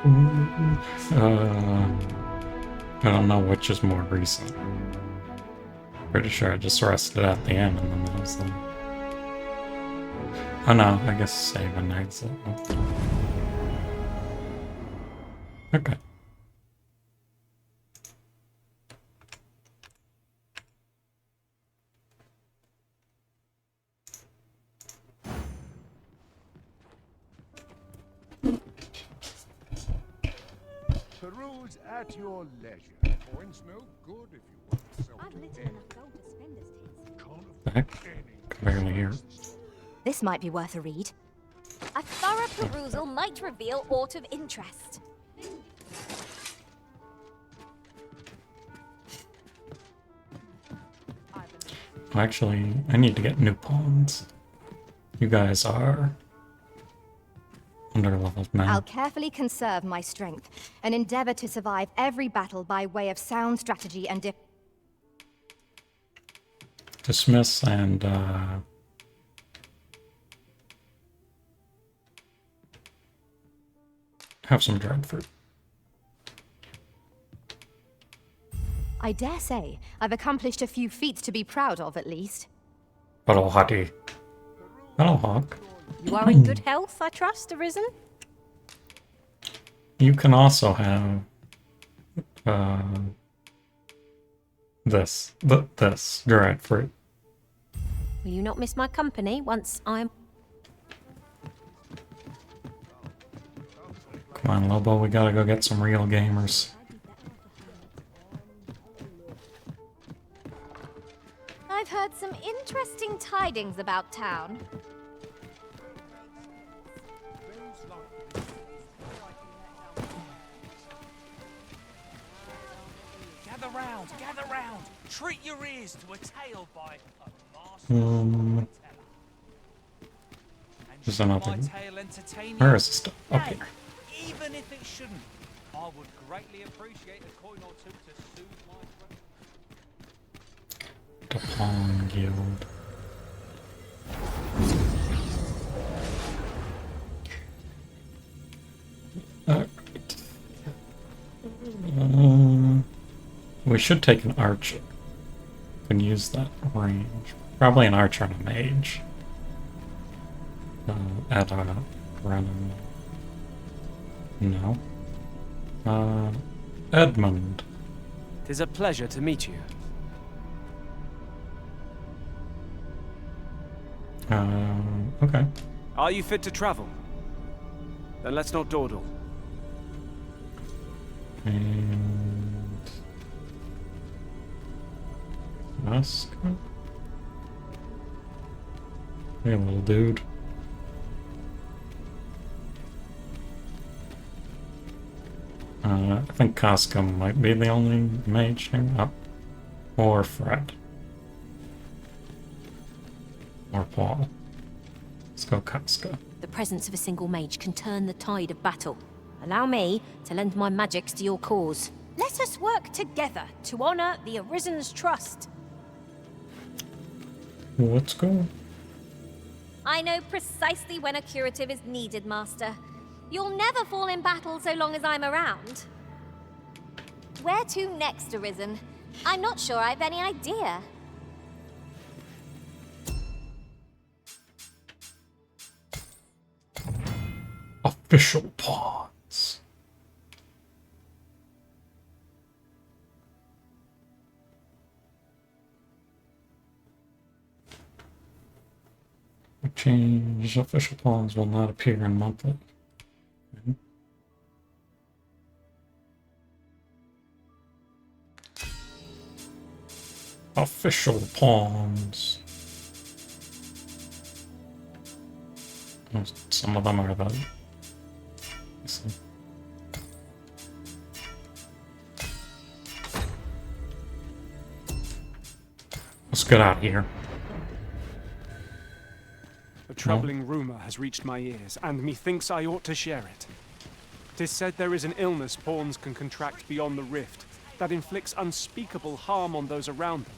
I don't know which is more recent. Pretty sure I just rested at the end in the middle, so. Oh no, I guess save and exit. Okay. Peruse at your leisure. Coins no good if you want to sell I've to little any. enough gold to spend as tis. Can't The heck? afford any. Can barely hear. This might be worth a read. A thorough perusal might reveal aught of interest. Actually, I need to get new pawns. You guys are under-leveled now. I'll carefully conserve my strength and endeavor to survive every battle by way of sound strategy and Dismiss and have some dried fruit. I dare say I've accomplished a few feats to be proud of, at least. Hello, Hottie. Hello, Hawk. You are in good health, I trust, Arisen? You can also have this dried fruit. Will you not miss my company once I'm... Come on, Lobo, we gotta go get some real gamers. I've heard some interesting tidings about town. Gather round! Treat your ears to a tale by a master There's another. my tale entertain Where you? is this stuff? Okay. Nay, even if it shouldn't, I would greatly appreciate a coin or two to soothe my The Pawn Guild. We should take an archer. Can use that range. Probably an archer and a mage. At Brennan. No. Edmund. 'Tis a pleasure to meet you. Okay. Are you fit to travel? Then let's not dawdle. And Musk. Hey, little dude. I think Casca might be the only mage here. Oh. Or Fred. Or Paul. Let's go Casca. The presence of a single mage can turn the tide of battle. Allow me to lend my magics to your cause. Let us work together to honor the Arisen's trust. Let's go. I know precisely when a curative is needed, Master. You'll never fall in battle so long as I'm around. Where to next, Arisen? I'm not sure I've any idea. Official pawns. Change. Official pawns will not appear in monthly. Okay. Official pawns. Some of them are the. Let's get out of here. A troubling rumor has reached my ears, and methinks I ought to share it. 'Tis said there is an illness pawns can contract beyond the rift that inflicts unspeakable harm on those around them.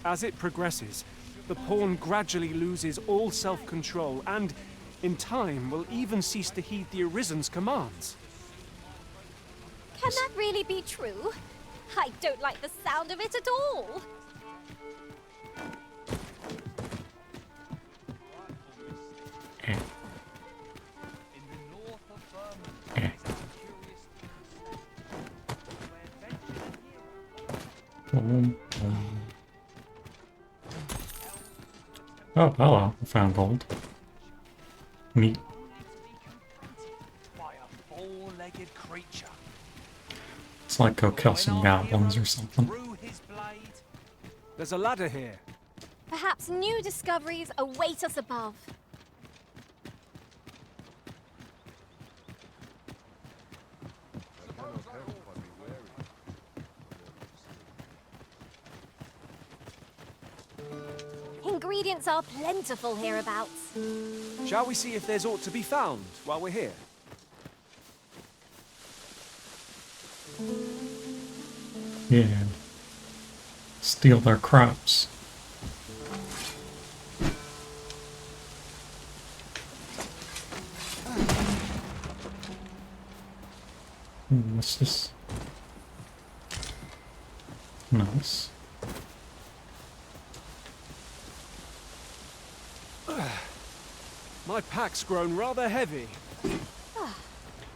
As it progresses, the pawn gradually loses all self-control and, in time, will even cease to heed the Arisen's commands. Can that really be true? I don't like the sound of it at all. Eh, In the north of Vermont eh. is a curious estate where adventure and hero Boom, boom. Oh, hello. I found gold. Meat. only to be confronted by a four-legged creature. It's like go kill When some our goblins hero or something. drew his blade, There's a ladder here. Perhaps new discoveries await us above. Ingredients are plentiful hereabouts. Shall we see if there's aught to be found while we're here? Yeah. Steal their crops. What's this? Nice. My pack's grown rather heavy.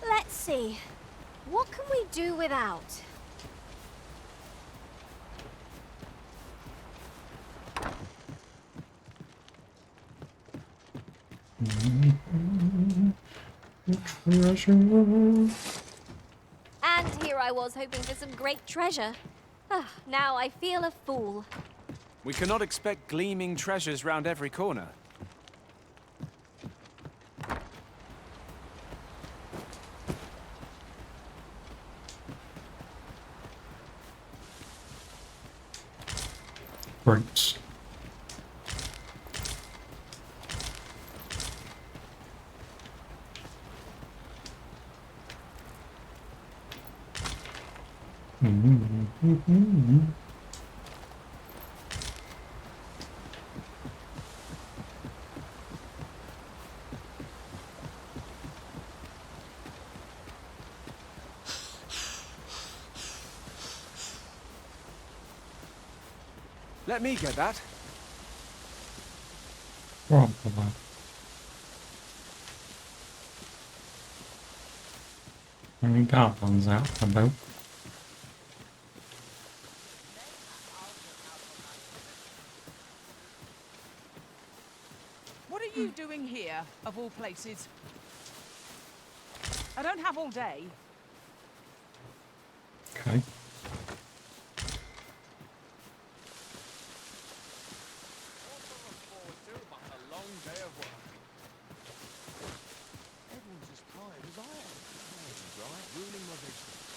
Let's see. What can we do without? Treasure. And here I was hoping for some great treasure. Now I feel a fool. We cannot expect gleaming treasures round every corner. Grapes. Let me get that. Probably. Any goblins out and about? What are you doing here, of all places? I don't have all day. Okay. Everyone's as tired as I am. Right, ruining my vegetables.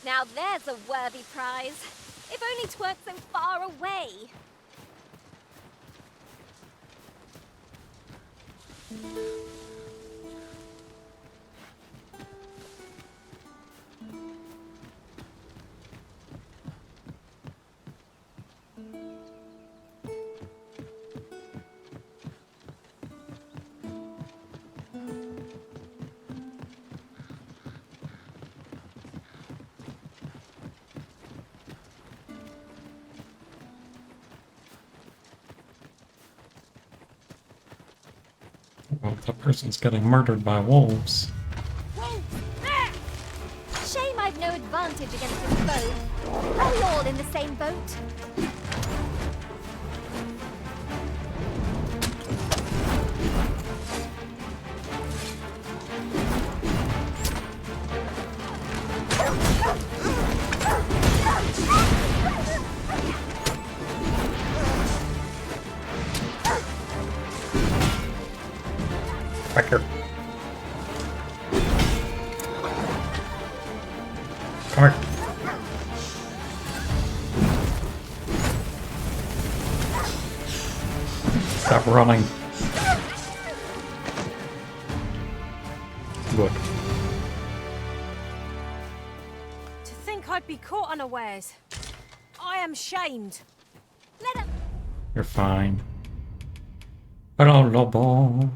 Now there's a worthy prize. If only 'tweren't so far away. Well, the person's getting murdered by wolves. Shame I've no advantage against this foe. Are we all in the same boat? Back here. Come here. Stop running. Good. To think I'd be caught unawares. I am shamed. Let us. You're fine. Hello, Lobo.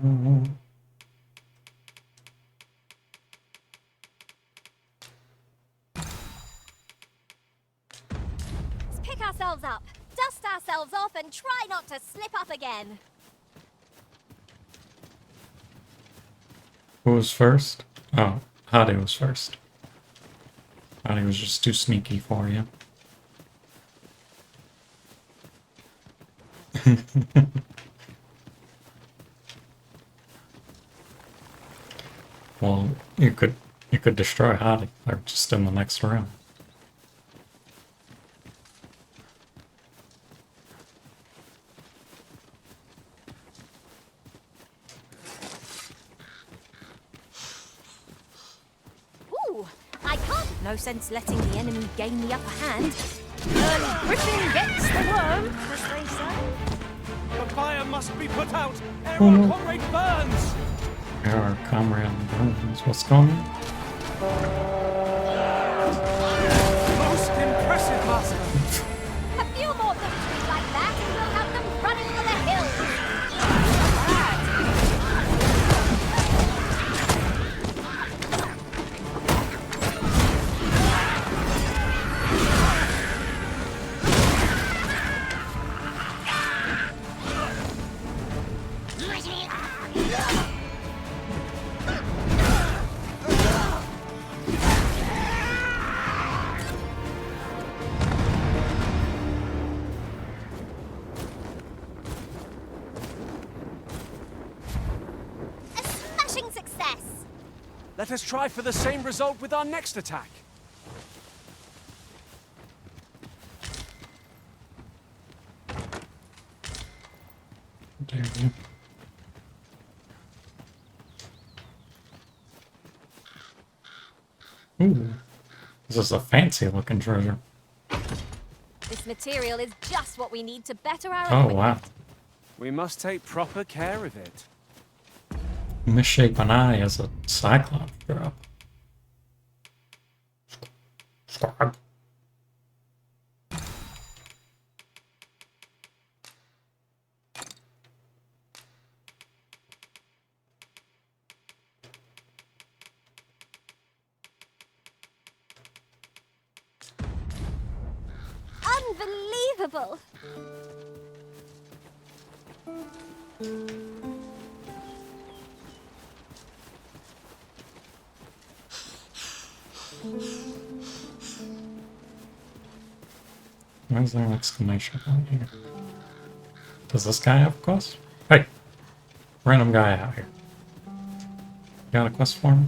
ourselves up, dust ourselves off, and try not to slip up again. Who was first? Oh, Hade was first. Hade was just too sneaky for you. Well, you could destroy Hade. They're just in the next room. Ooh, I can't. No sense letting the enemy gain the upper hand. Early Griffin gets the worm, as they say. The fire must be put out! Ere Oh, our no. comrade burns! Our comrade burns. What's going on? Most impressive, Master! A few more victories like that, and we'll have them running for the hills. A smashing success. Let us try for the same result with our next attack. Dare you. Ooh. This is a fancy looking treasure. This material is just what we need to better our Oh, equipment. wow. We must take proper care of it. Misshapen eye as a Cyclops drop. Squad. Unbelievable. Where's there an exclamation point here? Does this guy have a quest? Hey! Random guy out here. Got a quest for me?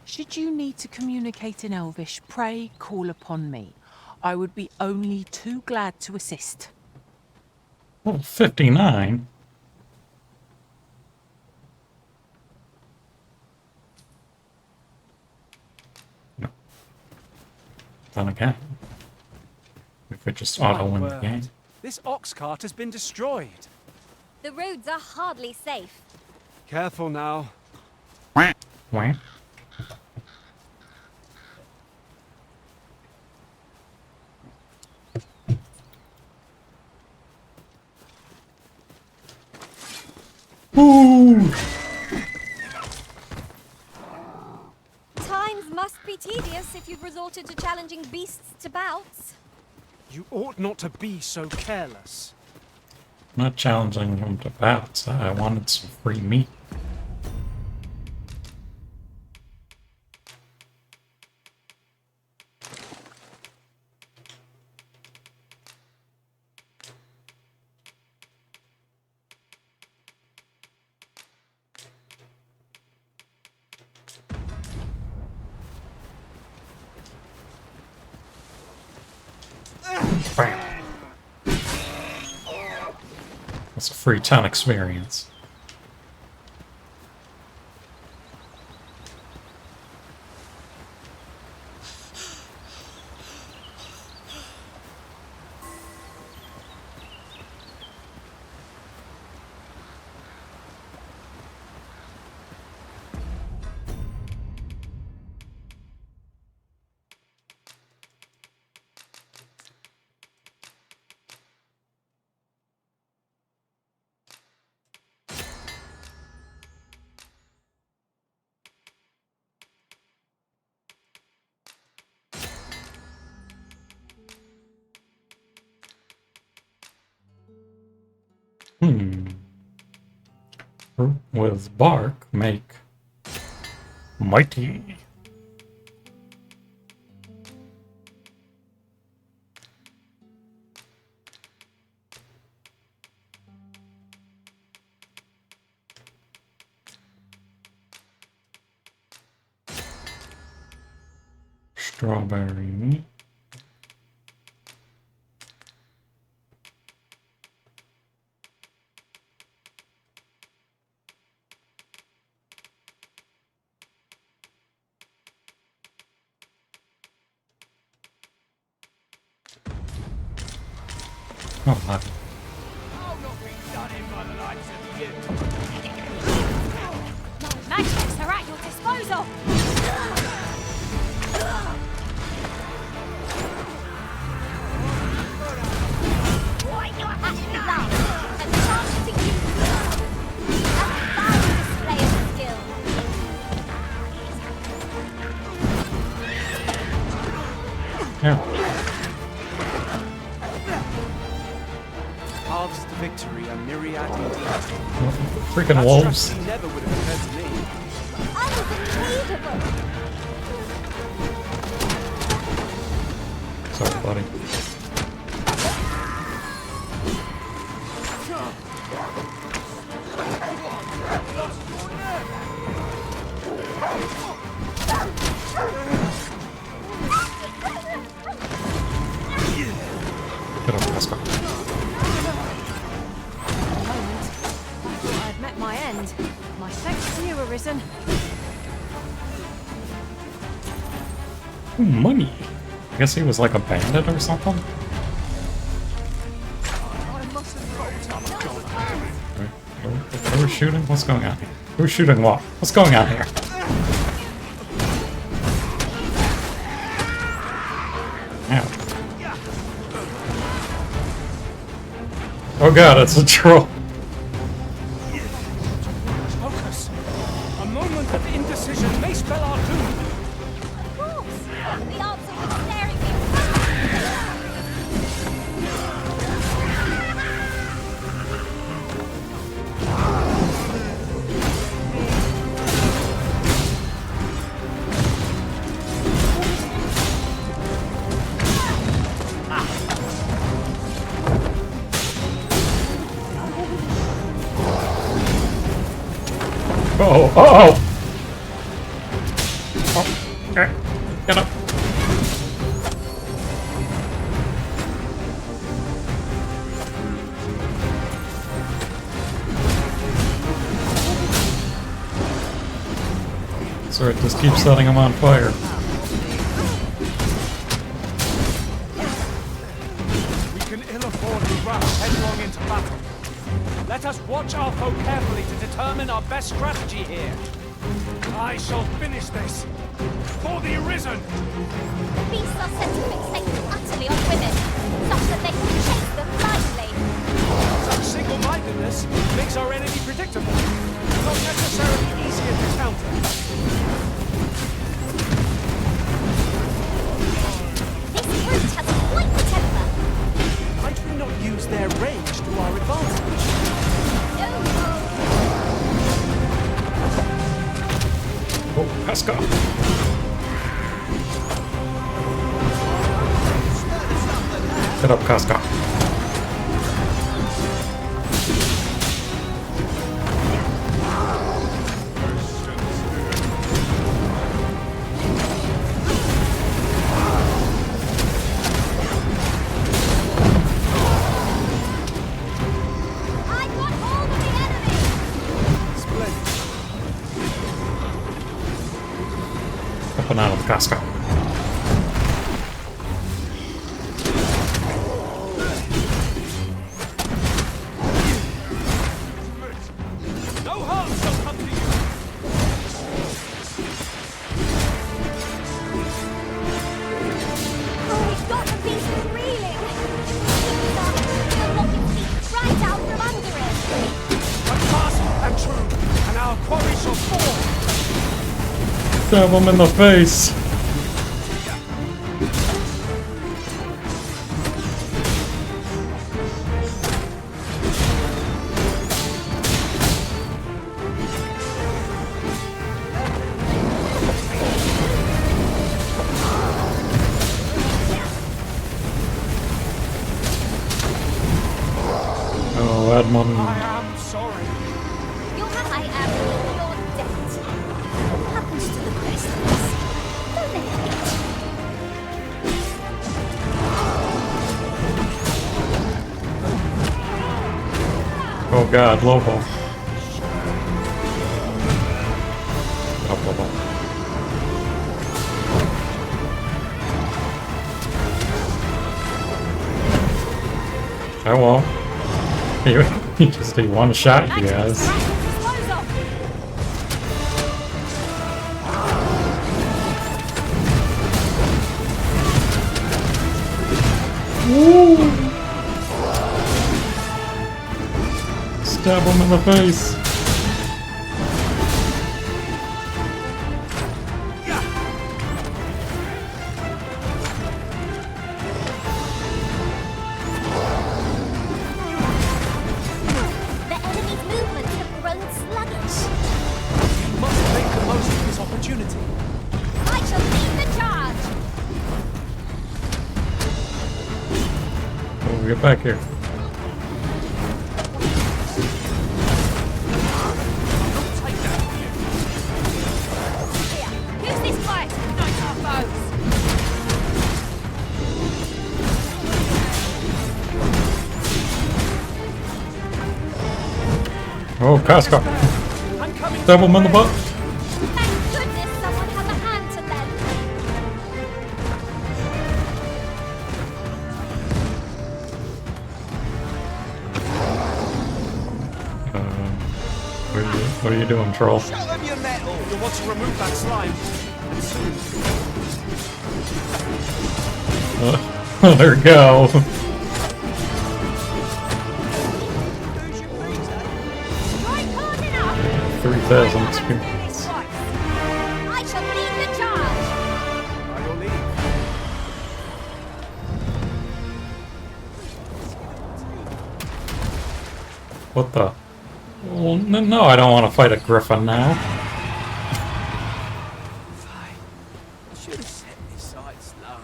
Should you need to communicate in Elvish, pray call upon me. I would be only too glad to assist. Level 59? No. Then again. We could just auto win the My game. word. This ox cart has been destroyed. The roads are hardly safe. Careful now. Wah. Ooh! Times must be tedious if you've resorted to challenging beasts to bouts. You ought not to be so careless. I'm not challenging him to bouts. I wanted some free meat. Bam. That's a free ton experience. Fruit with bark make mighty. Strawberry. Oh, hi. I'll not be done in by the likes of you. My magics are at your disposal! Why not at last? A chance to use a fine display of skill. Yeah. Paths to victory are myriad indeed. Freaking That wolves. strategy never would have occurred to me. Unbelievable! Sorry, buddy. Get up, let's go. I've met my end. My thanks to you, Arisen. Ooh, money. I guess he was like a bandit or something. Who's shooting? What's going on here? Who's shooting what? What's going on here? Ow. Oh god, it's a troll. Focus! A moment of indecision may spell our doom. Of course! The answer was staring me. Oh, oh! Oh, okay. Get up. So it just keeps setting him on fire. We can ill afford to rush headlong into battle. Let us watch our foe carefully to determine our best strategy here. I shall finish this. For the Arisen! The beasts are set to fixate utterly on women, such that they can chase them blindly. Such single-mindedness makes our enemy predictable, not necessarily easier to counter. This brute has quite the temper. Might we not use their range to our advantage? No. Oh, Casca. Get up, Casca. I got hold of the enemy. Splendid. Up and out of Casca. No harm shall come to you! Oh, we've got the beast reeling. You'll knock his feet right out from under it. But fast and true, and our quarry shall fall! Stab him in the face. Redmond. I am sorry. I am in your debt. What happens to the rest of us? Don't let it get Oh god, Lobo. Up, up, up. I won't. He just did one shot, you guys. Woo! Stab him in the face. The enemy's movements have grown sluggish. You must make the most of this opportunity. I shall lead the charge. Oh, get back here. Who's this fight? Not our foes. Oh, Casca. I'm coming. Stab him in the butt. Thank goodness someone has a hand to lend. What are you doing, troll? Show them your metal. You'll want to remove that slime. And soon. There we go. Strike hard enough. 3,000 experience. I shall lead the charge. By your leave. What the? Well, no, I don't want to fight a griffin now. Fine. Should have set this sights lower.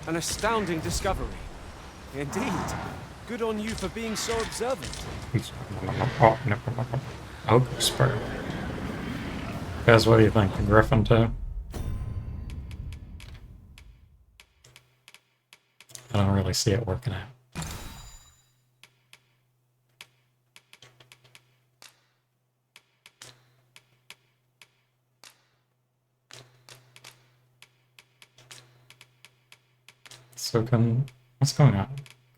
An astounding discovery. Indeed. Good on you for being so observant. Oh, spur. Guys, what do you think? The griffin too? I don't really see it working out. So what's going on?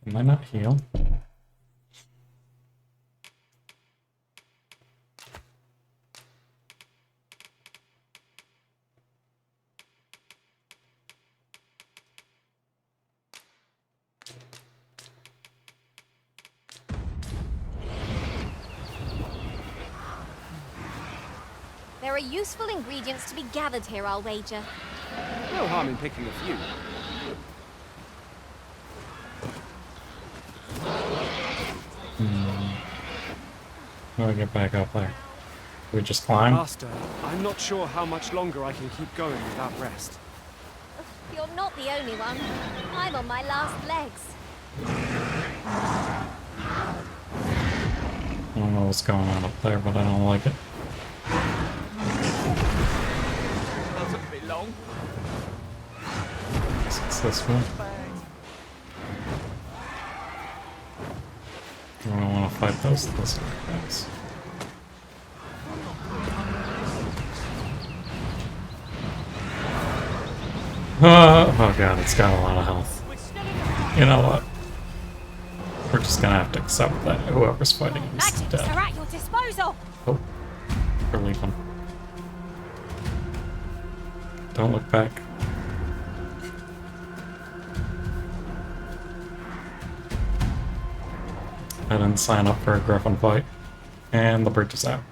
Can they not heal? There are useful ingredients to be gathered here, I'll wager. No harm in picking a few. How do we get back up there? Do we just climb? Master, I'm not sure how much longer I can keep going without rest. You're not the only one. I'm on my last legs. I don't know what's going on up there, but I don't like it. That took a bit long. Guess it's this one. I don't want to fight those guys. Oh god, it's got a lot of health. You know what? We're just gonna have to accept that whoever's fighting him is Magics dead. are at your disposal. Oh, we're leaving. Don't look back. I didn't sign up for a griffin fight. And the bridge is out.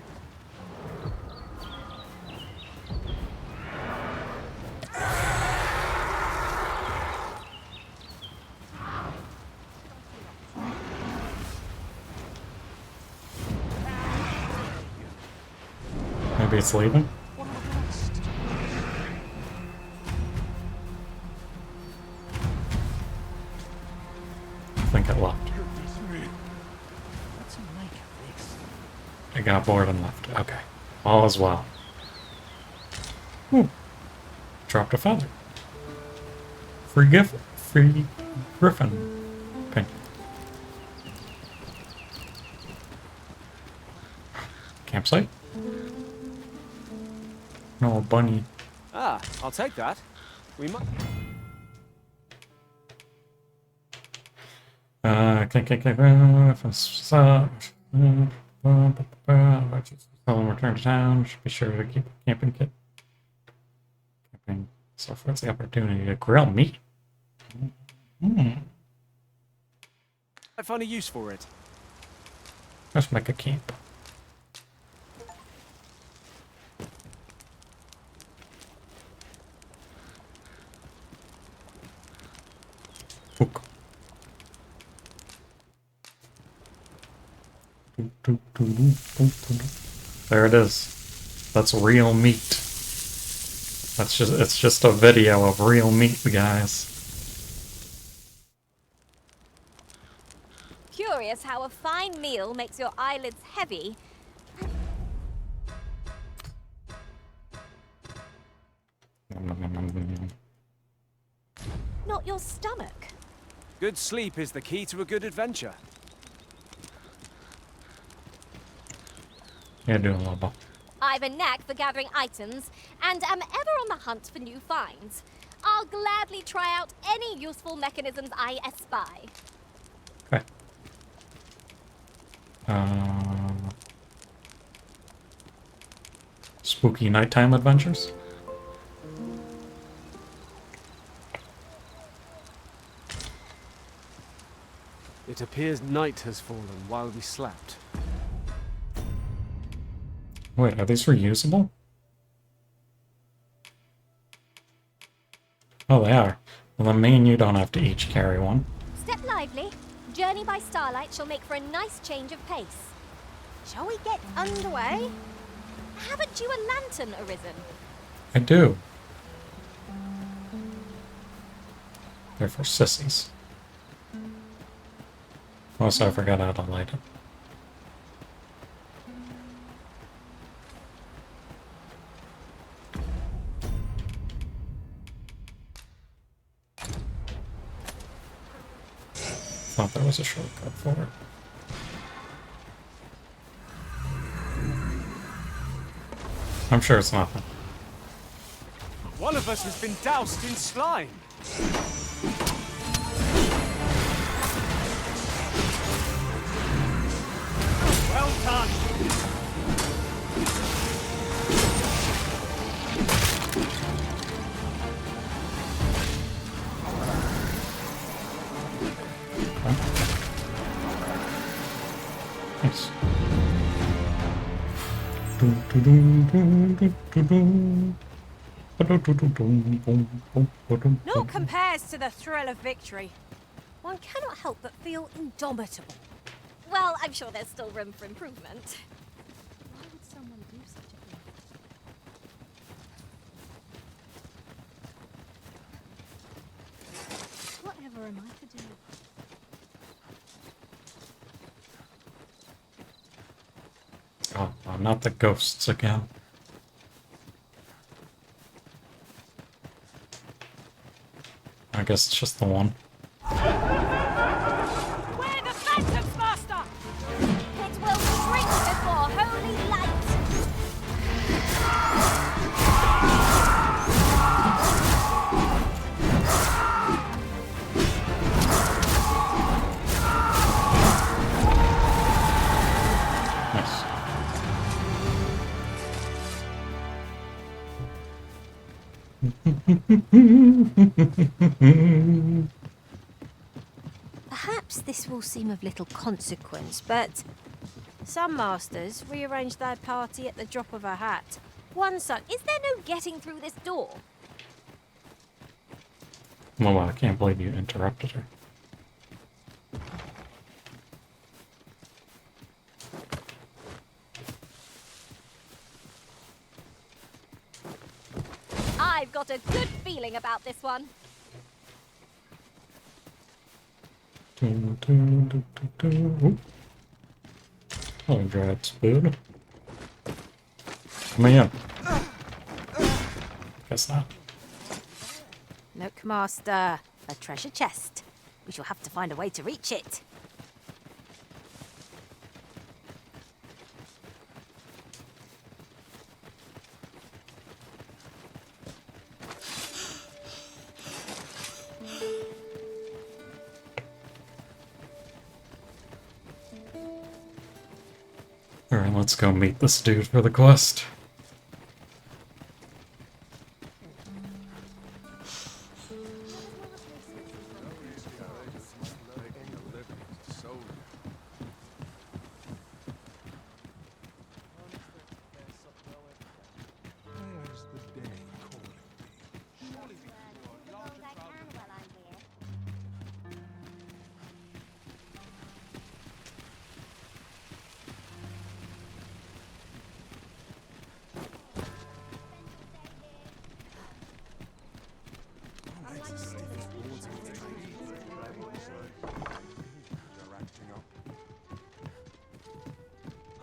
Maybe it's leaving? I think I got bored and left. Okay. All is well. Ooh. Dropped a feather. Free gift. Free griffin. Pink. Campsite? No, bunny. Ah, I'll take that. We might. Tell them return to town. Should be sure to keep a camping kit. Camping. So what's the opportunity to grill meat? I find a use for it. Let's make a camp. Hook. There it is. That's real meat. It's just a video of real meat, guys. Curious how a fine meal makes your eyelids heavy. Not your stomach. Good sleep is the key to a good adventure. Yeah, do a little bit. I've a knack for gathering items, and am ever on the hunt for new finds. I'll gladly try out any useful mechanisms I espy. Okay. Spooky nighttime adventures? It appears night has fallen while we slept. Wait, are these reusable? Oh, they are. Well, then me and you don't have to each carry one. Step lively. Journey by starlight shall make for a nice change of pace. Shall we get underway? Haven't you a lantern arisen? I do. They're for sissies. Also, I forgot how to light it. Thought there was a shortcut for it. I'm sure it's nothing. One of us has been doused in slime. Well done. Nice. Naught compares to the thrill of victory. One cannot help but feel indomitable. Well, I'm sure there's still room for improvement. Why would someone do such a thing? Whatever am I to do? Oh, not the ghosts again. I guess it's just the one. We're the Phantoms, Master! It will shrink before holy light. Nice. Perhaps this will seem of little consequence, but some masters rearrange their party at the drop of a hat. One such. Is there no getting through this door? Well, I can't believe you interrupted her. I've got a good feeling about this one. Oop. Oh, Drad's food. Let me in. Guess not. Look, Master. A treasure chest. We shall have to find a way to reach it. Alright, let's go meet this dude for the quest.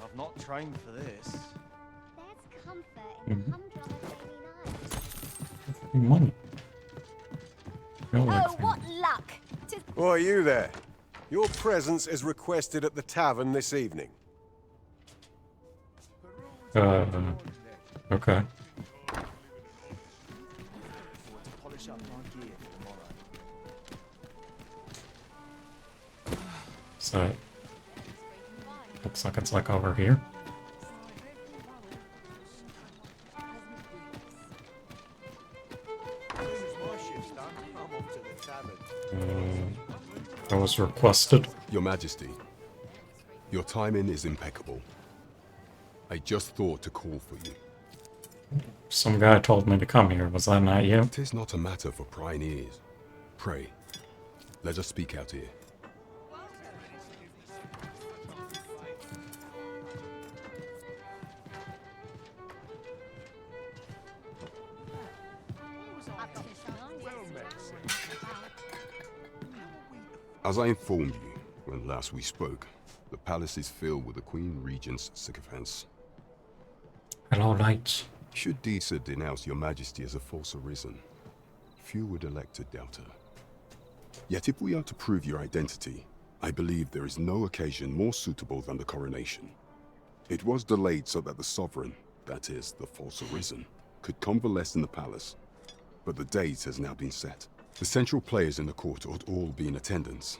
I've not trained for this. There's comfort in the humdrum daily life. Money. Feel like Oh, what luck! Why are you there? Your presence is requested at the tavern this evening. Okay. Polish up my gear for tomorrow. So, looks like it's like over here. I was requested. Your Majesty, your timing is impeccable. I just thought to call for you. Some guy told me to come here. Was that not you? It is not a matter for prying ears. Pray, let us speak out here. As I informed you when last we spoke, the palace is filled with the Queen Regent's sycophants. Hello, knights. Should Disa denounce your Majesty as a false arisen, few would elect to doubt her. Yet if we are to prove your identity, I believe there is no occasion more suitable than the coronation. It was delayed so that the sovereign, that is, the false arisen, could convalesce in the palace, but the date has now been set. The central players in the court ought all be in attendance.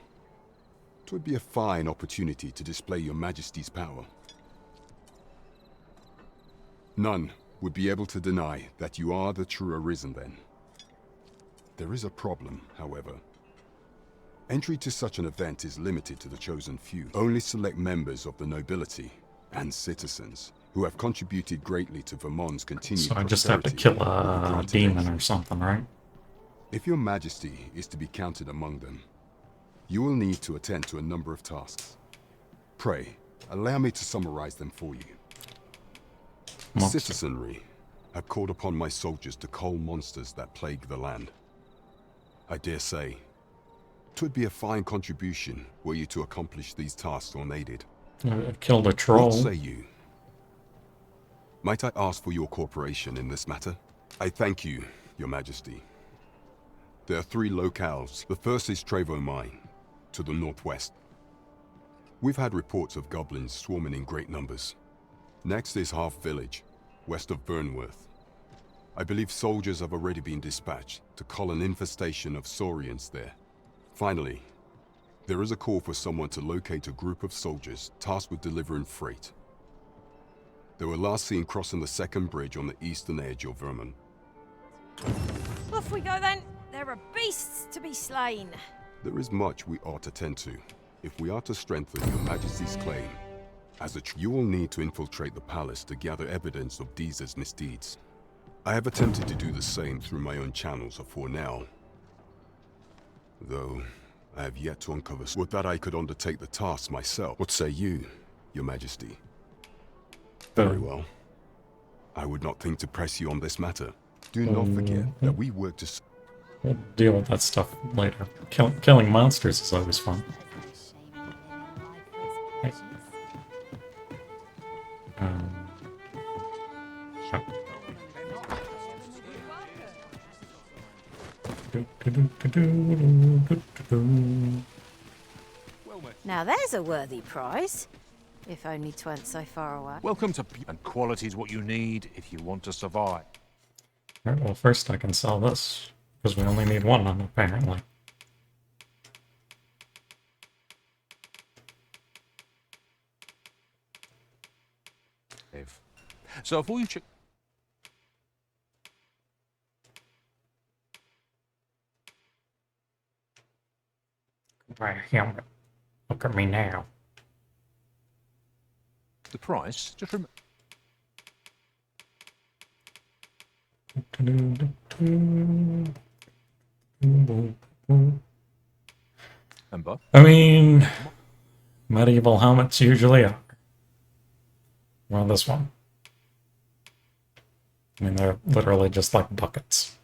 It would be a fine opportunity to display your Majesty's power. None would be able to deny that you are the true arisen then. There is a problem, however. Entry to such an event is limited to the chosen few. Only select members of the nobility and citizens who have contributed greatly to Vermont's continued So I prosperity just have to kill will be a granted demon entry. or something, right? If your Majesty is to be counted among them, you will need to attend to a number of tasks. Pray, allow me to summarize them for you. Monster. Citizenry have called upon my soldiers to cull monsters that plague the land. I dare say, 'twould be a fine contribution were you to accomplish these tasks unaided. I killed a troll. What say you? Might I ask for your cooperation in this matter? I thank you, your Majesty. There are 3 locales. The first is Trevo Mine, to the northwest. We've had reports of goblins swarming in great numbers. Next is Half Village, west of Burnworth. I believe soldiers have already been dispatched to cull an infestation of saurians there. Finally, there is a call for someone to locate a group of soldiers tasked with delivering freight. They were last seen crossing the second bridge on the eastern edge of Vermont. Off we go then. There are beasts to be slain. There is much we ought to tend to, if we are to strengthen your Majesty's claim. You will need to infiltrate the palace to gather evidence of Disa's misdeeds. I have attempted to do the same through my own channels for now. Though, I have yet to uncover would that I could undertake the task myself. What say you, your Majesty? Very well. I would not think to press you on this matter. Do not forget that we work to... We'll deal with that stuff later. Killing monsters is always fun. Hey. Oh. Now there's a worthy prize. If only 'tweren't so far away. Welcome to and quality is what you need if you want to survive. Alright, well, first I can sell this, because we only need one of them, apparently. So if all you check. Right, helmet. Look at me now. The price, just remember. Remember. I mean, medieval helmets usually are. Well, this one. I mean, they're literally just like buckets.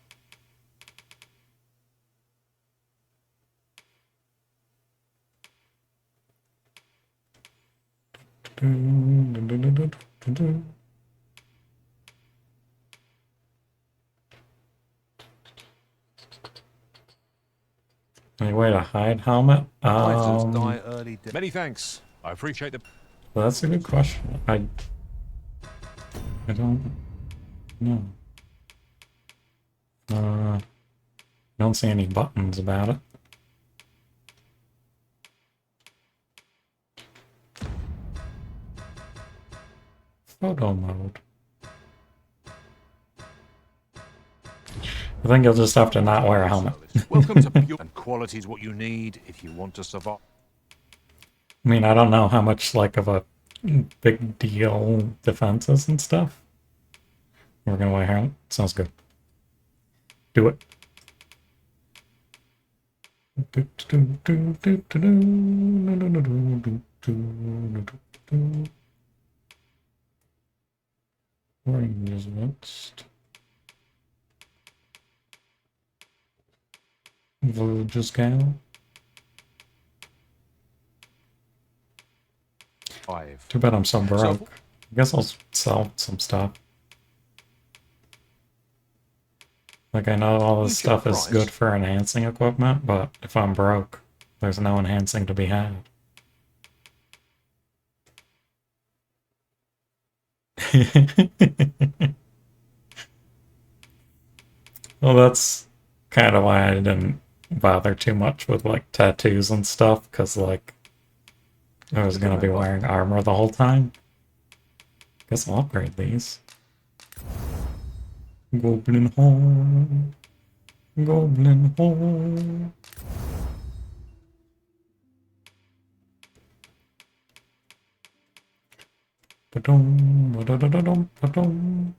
Any way to hide helmet? Die early. Many thanks. I appreciate the. Well, that's a good question. I don't know. Don't see any buttons about it. Photo mode. I think you'll just have to not wear a helmet. Welcome to pure and quality is what you need if you want to survive. I mean, I don't know how much like of a big deal defense is and stuff. We're gonna wear a helmet. Sounds good. Do it. Rangers next. Villages gal. 5. Too bad I'm so broke. I guess I'll sell some stuff. Like, I know all this stuff is good for enhancing equipment, but if I'm broke, there's no enhancing to be had. Well, that's kind of why I didn't bother too much with, like, tattoos and stuff, because, like, I was gonna be wearing armor the whole time. Guess I'll upgrade these. Goblin Hall. Goblin Hall. Ba-dum, ba-da-da-da-dum, ba-dum.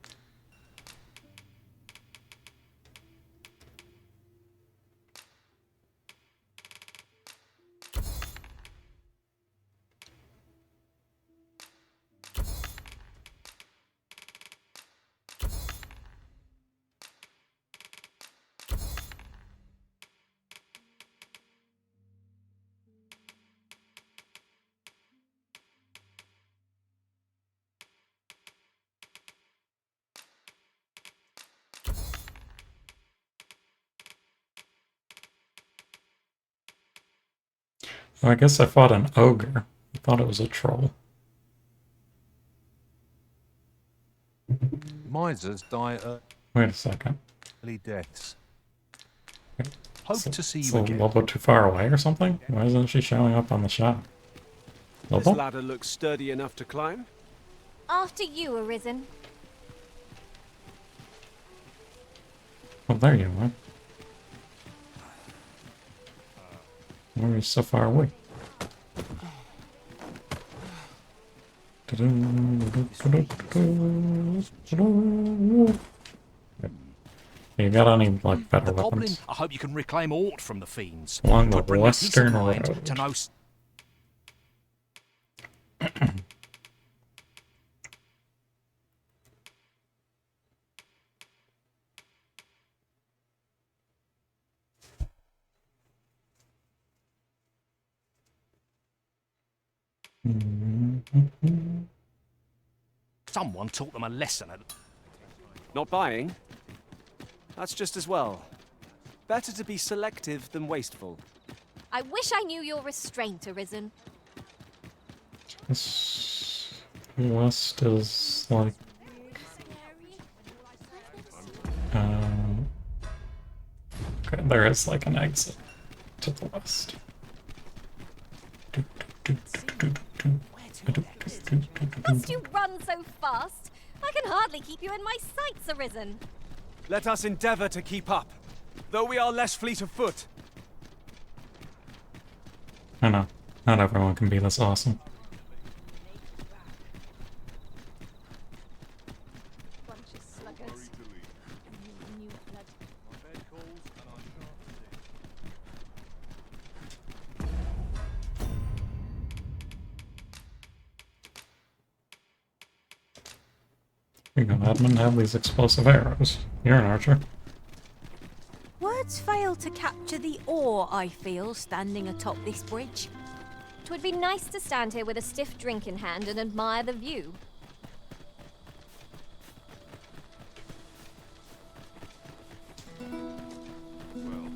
Well, I guess I fought an ogre. I thought it was a troll. Misers die Wait a second. early deaths. Hope to see Is you again. Lobo too far away or something? Why isn't she showing up on the shop? This Lobo? ladder looks sturdy enough to climb. After you, Arisen. Oh, there you are. Why are you so far away? You got any, like, better weapons? I hope you can reclaim aught from the fiends. Along the Could bring a peace of western mind road. to know. Someone taught them a lesson. Not buying? That's just as well. Better to be selective than wasteful. I wish I knew your restraint, Arisen. This west is like okay, there is like an exit to the west. Must you run so fast? I can hardly keep you in my sights, Arisen. Let us endeavor to keep up, though we are less fleet of foot. I know, not everyone can be this awesome. Bunch of sluggards. You know, Edmund, have these explosive arrows. You're an archer. Words fail to capture the awe I feel standing atop this bridge. 'Twould be nice to stand here with a stiff drink in hand and admire the view. Well,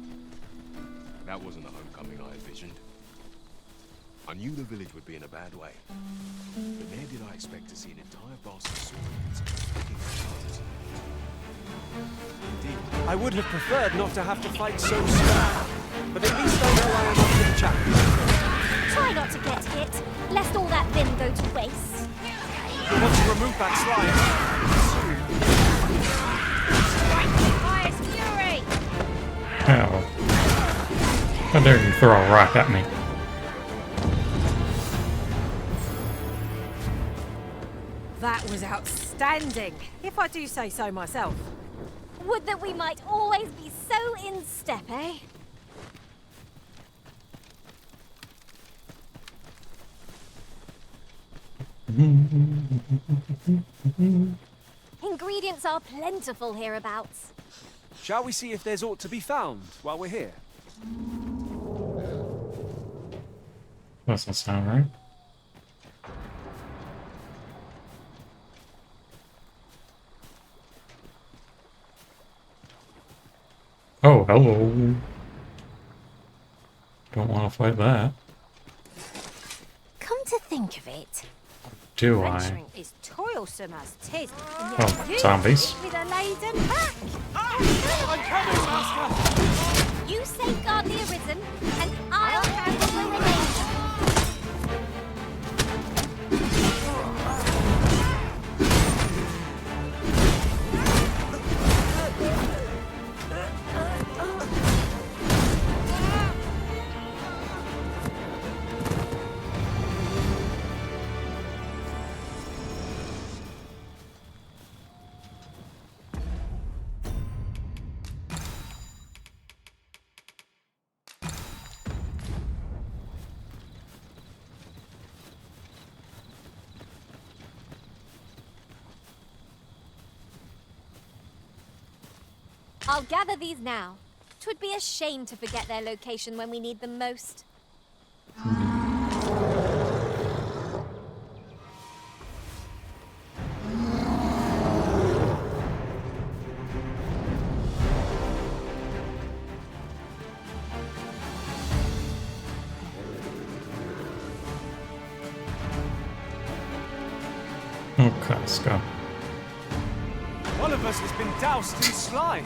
that wasn't the homecoming I envisioned. I knew the village would be in a bad way, but never did I expect to see an entire blast of swords picking guns. Indeed, I would have preferred not to have to fight so soon, but at least I know I am up to the challenge. Try not to get hit, lest all that vim go to waste. We want to remove that slide. Highest fury! Ow. How dare you throw a rock at me? That was outstanding, if I do say so myself. Would that we might always be so in step, eh? Ingredients are plentiful hereabouts. Shall we see if there's aught to be found while we're here? Doesn't sound right. Oh, hello. Don't want to fight that. Come to think of it, Do I? venturing is toilsome as 'tis. and Oh, yet you zombies. With a laden pack. You safeguard the Arisen, and I'll handle the remainder. I'll gather these now. 'Twould be a shame to forget their location when we need them most. Okay, let's go. One of us has been doused in slime.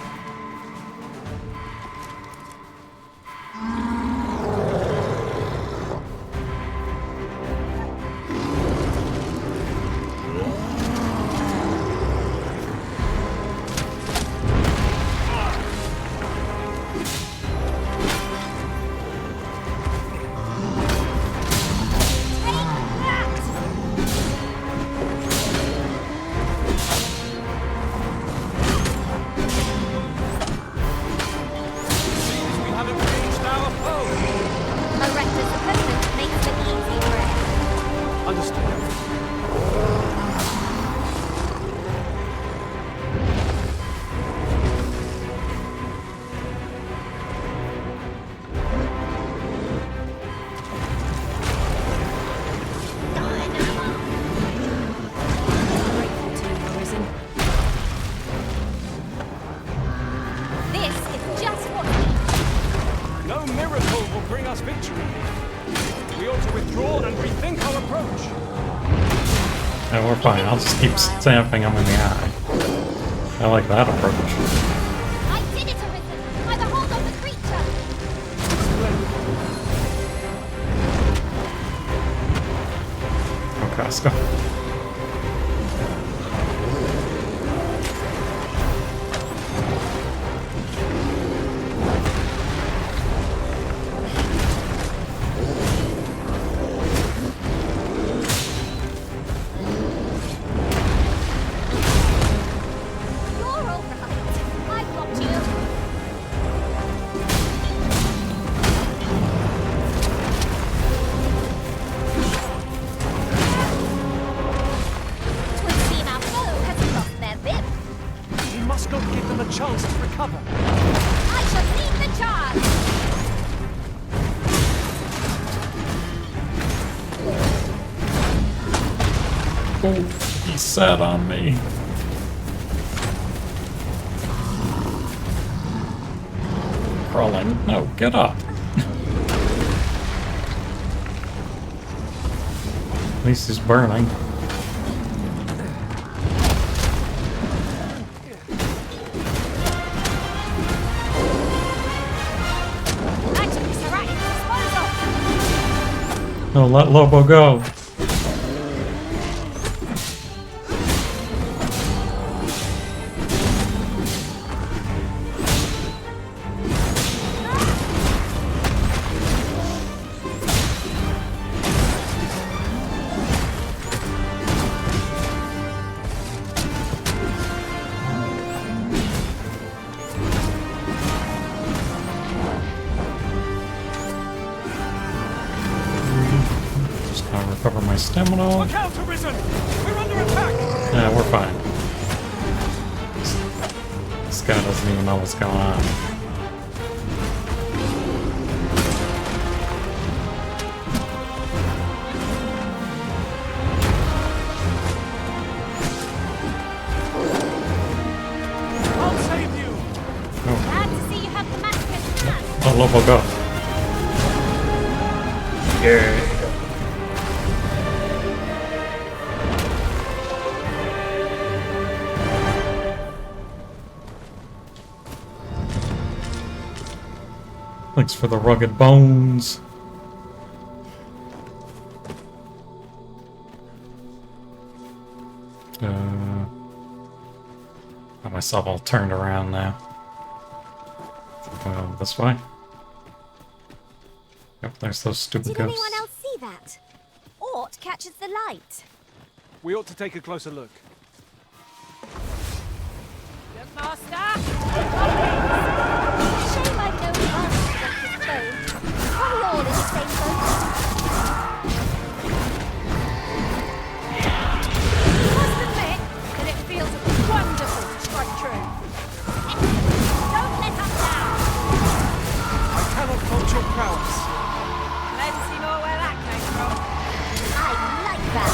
We haven't reached our fine. I'll just keep stamping him in the eye. I like that approach. I did it, Arisen! By the hold of the creature! Okay, let's go. You're all right. I blocked you. Twould seem our foe has lost their bib. We must not give them a chance to recover. I shall lead the charge. Oh, he sat on me. Crawling. No, get up. At least he's burning. Actually, Sarai, dispose of. No, let Lobo go. Just gotta recover my stamina. Look out, Arisen! We're under attack! Yeah, we're fine. This guy doesn't even know what's going on. I'll save you! Glad to see you have the massacre in hand. Oh, Lobo, go. Yeah. Thanks for the rugged bones. Got myself all turned around now. This way. Yep, there's those stupid Did ghosts. anyone else see that? Ort catches the light. We ought to take a closer look. Good master! Shame I've no advantage against this foe. Are we all in the same boat? You must admit that it feels wonderful to strike true. Don't let us down! I cannot fault your prowess. Let's see more where that came from. I like that.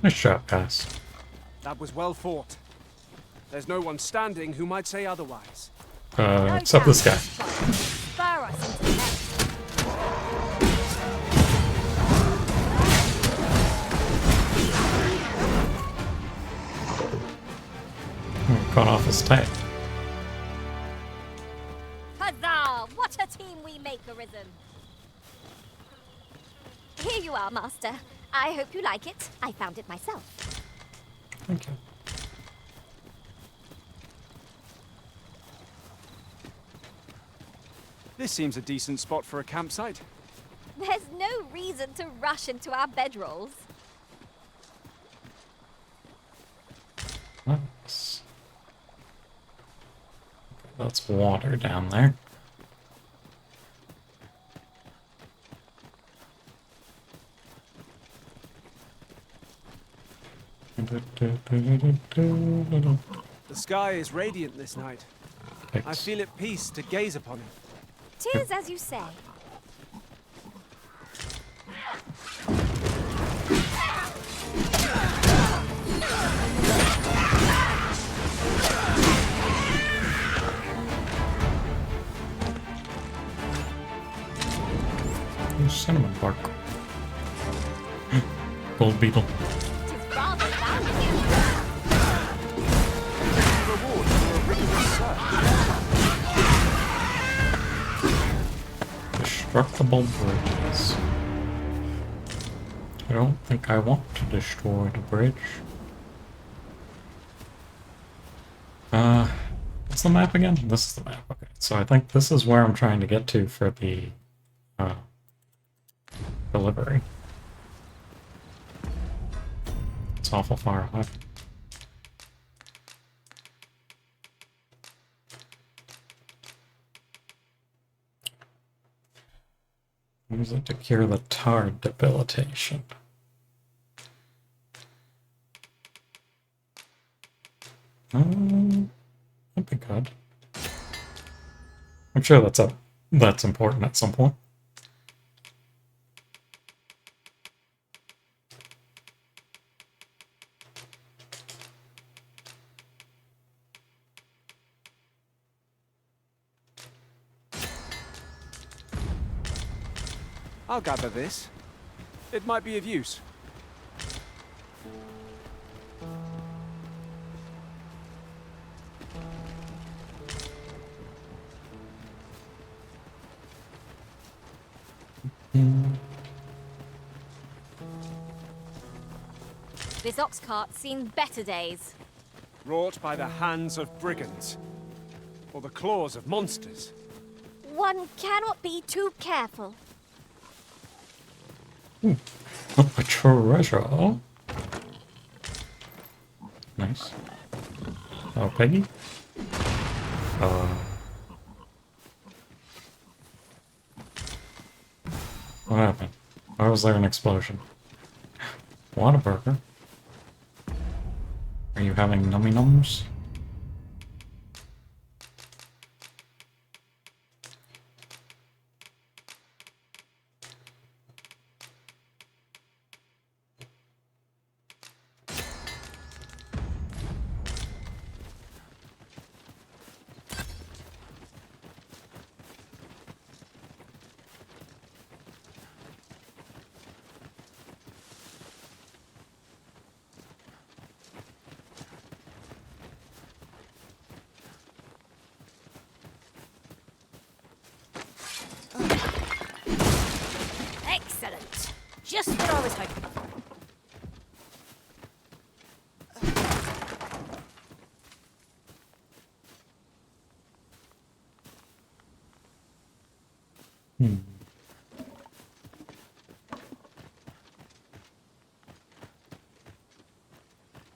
Nice shot, guys. That was well fought. There's no one standing who might say otherwise. Except this guy. Spur us into the next. Cut off his tail. Huzzah! What a team we make, Arisen! Here you are, Master. I hope you like it. I found it myself. Thank you. This seems a decent spot for a campsite. There's no reason to rush into our bedrolls. Nice. That's water down there. The sky is radiant this night. I Thanks. feel at peace to gaze upon it. 'Tis as you say. Cinnamon bark. Gold beetle. 'Tis rather valuable. Reward for a rigorous search. Destructible bridges. I don't think I want to destroy the bridge. What's the map again? This is the map, okay. So I think this is where I'm trying to get to for the, delivery. It's awful far away. Use it to cure the tar debilitation. That'd be good. I'm sure that's important at some point. I'll gather this. It might be of use. This ox cart's seen better days. Wrought by the hands of brigands. Or the claws of monsters. One cannot be too careful. A treasure. Nice. Oh, Peggy? What happened? Why was there an explosion? Whataburger? Are you having nummy nums? Excellent. Just what I was hoping for.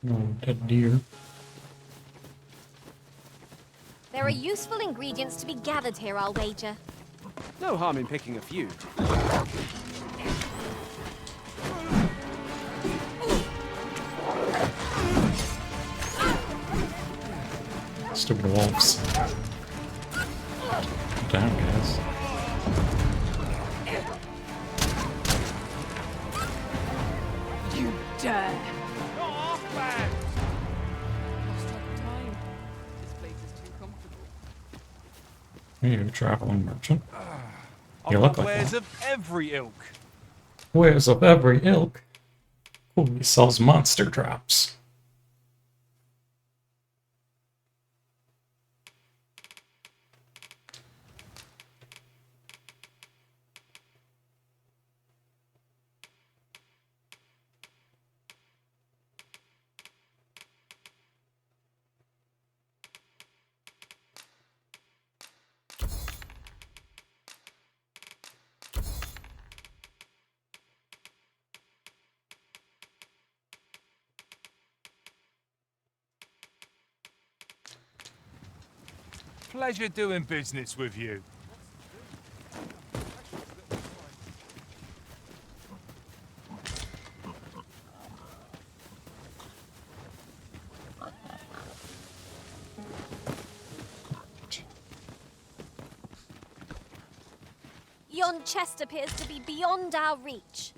No, dead deer. There are useful ingredients to be gathered here, I'll wager. No harm in picking a few. Stupid wolves. Damn, guys. You dare! Not half bad. Lost track of time. This place is too comfortable. Are you a traveling merchant? I've You got look like wares one. of every ilk. Wares of every ilk. Cool, he sells monster drops. Pleasure doing business with you. Yon chest appears to be beyond our reach.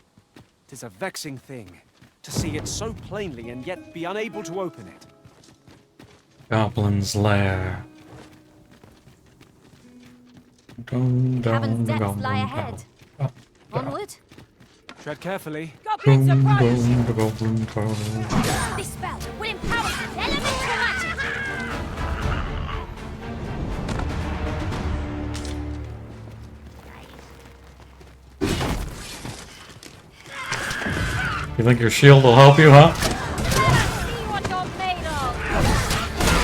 'Tis a vexing thing to see it so plainly and yet be unable to open it. Goblin's Lair. Dum, Cavern's dum, depths dum, lie dum, ahead. dum. Onward. Tread carefully. Goblins Dum, approach! dum, dum, dum, dum. This spell will empower elemental magic. You think your shield will help you, huh? See what you're made of.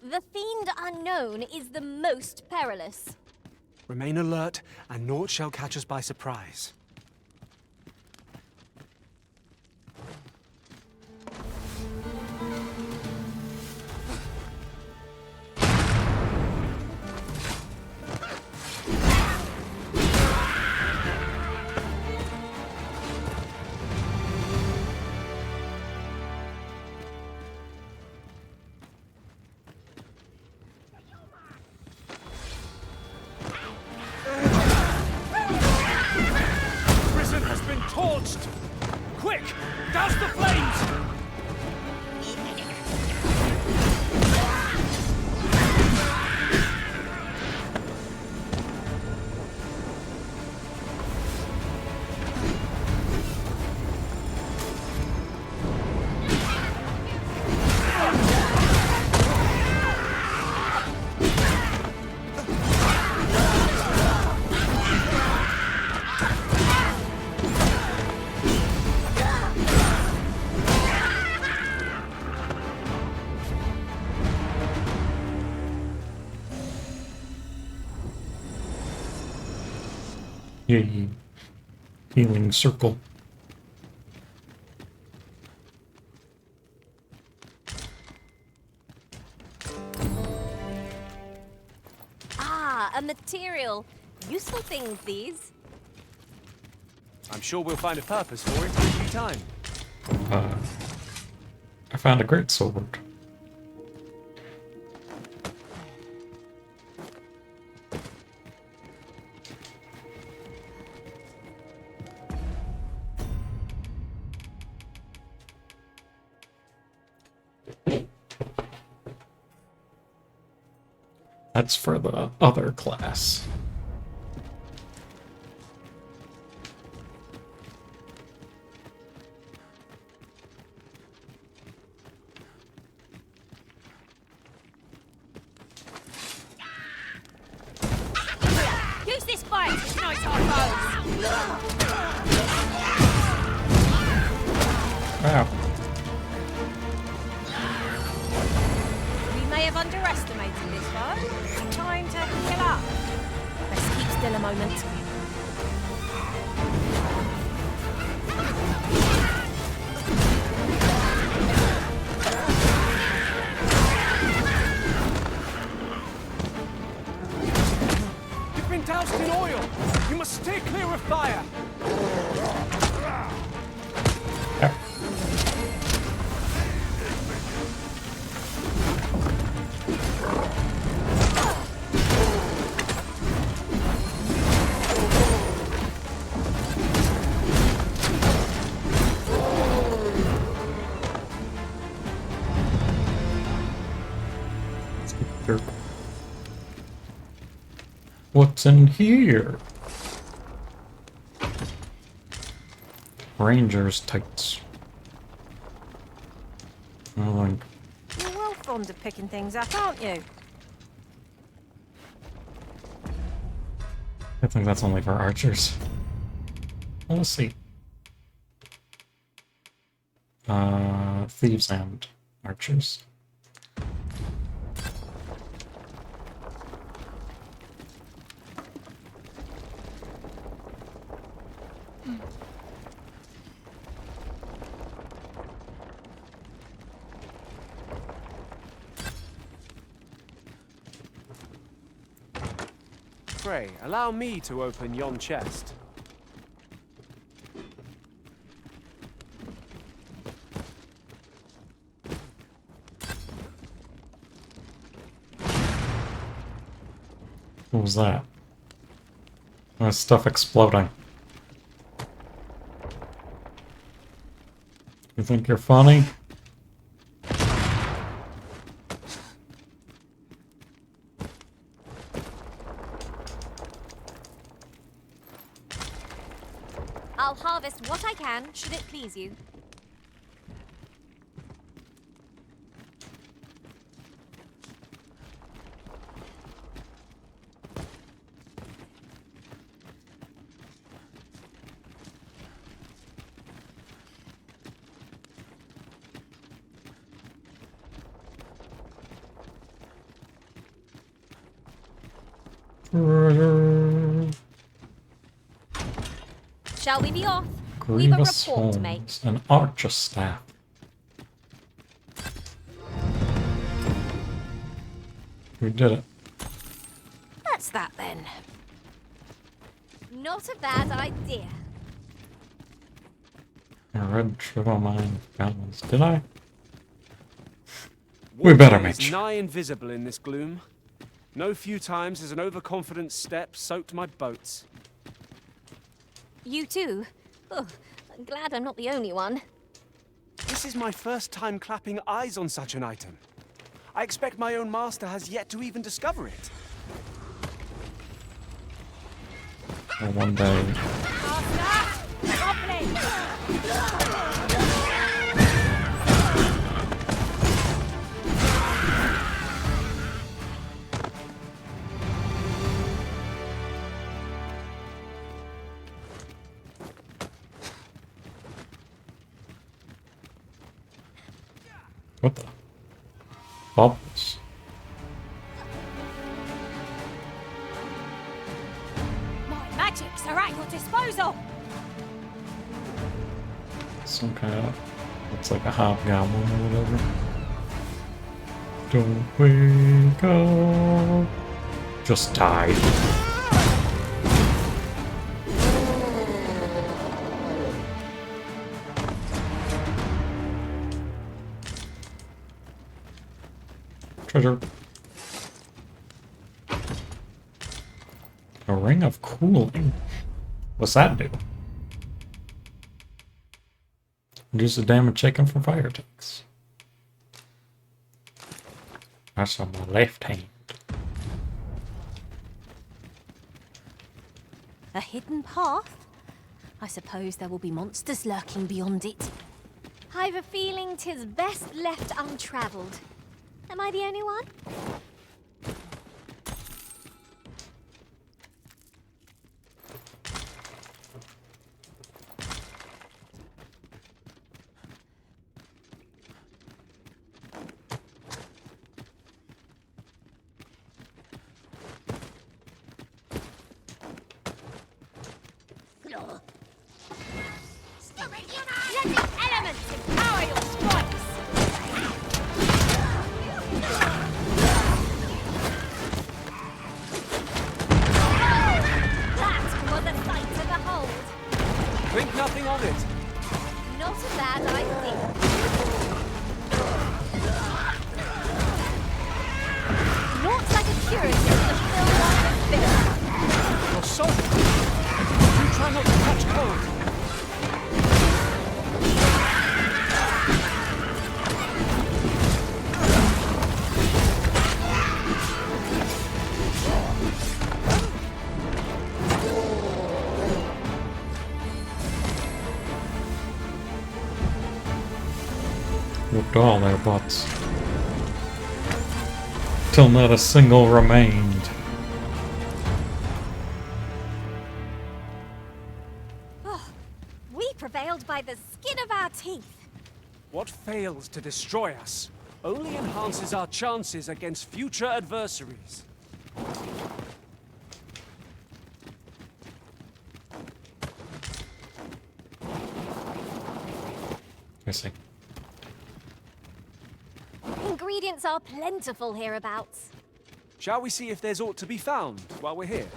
The Fiend Unknown is the most perilous. Remain alert, and naught shall catch us by surprise. Prison has been torched! Quick! Douse the flames! Yay. Healing circle. Ah, a material. Useful things, these. I'm sure we'll find a purpose for it in due time. I found a great sword. That's for the other class. Use this fire to ignite our foes! Wow. We may have underestimated this foe. Time to heal up. Let's keep still a moment. You've been doused in oil! You must stay clear of fire! Yeah. What's in here? Ranger's tights. Oh, like, You're well fond of picking things up, aren't you? I think that's only for archers. We'll see. Thieves and archers. Pray, allow me to open yon chest. What was that? There's stuff exploding. You think you're funny? I'll harvest what I can, should it please you. Shall we be off? We've a Grievous report to make. Holmes, an archer staff. We did it. That's that then. Not a bad idea. I read Triple Mine Balance. Did I? We better Water make is sure. nigh invisible in this gloom. No few times has an overconfident step soaked my boats. You too? Oh, I'm glad I'm not the only one. This is my first time clapping eyes on such an item. I expect my own master has yet to even discover it. Or one day. What the? Bubbles. My magics are at your disposal. Some kind of, looks like a hobgoblin or whatever. Don't wake up. Just died. Treasure. A ring of cooling. What's that do? Reduce the damage taken from fire attacks. That's on my left hand. A hidden path? I suppose there will be monsters lurking beyond it. I've a feeling 'tis best left untravelled. Am I the only one? Let the elements empower your strikes! That was a sight to behold. Think nothing of it. Not a bad idea. Not like a curative to fill one with bitter. You're salty. You try not to catch cold. Whooped all their butts. Till not a single remained. We prevailed by the skin of our teeth. What fails to destroy us only enhances our chances against future adversaries. Missing. Ingredients are plentiful hereabouts. Shall we see if there's aught to be found while we're here?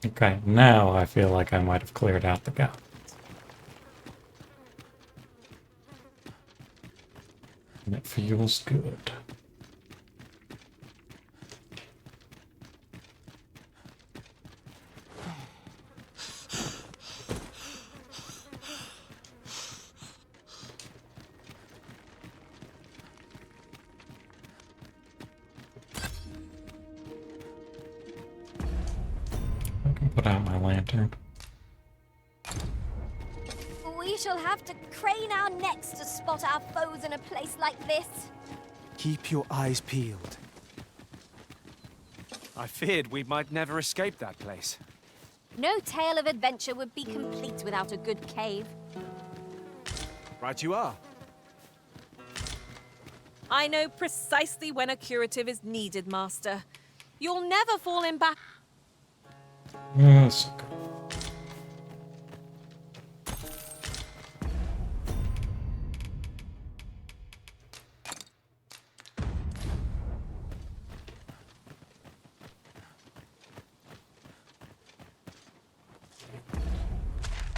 Okay, now I feel like I might have cleared out the goblins. And it feels good. I can put out my lantern. We shall have to crane our necks to spot our foes in a place like this. Keep your eyes peeled. I feared we might never escape that place. No tale of adventure would be complete without a good cave. Right you are. I know precisely when a curative is needed, Master. You'll never fall in back. Yes.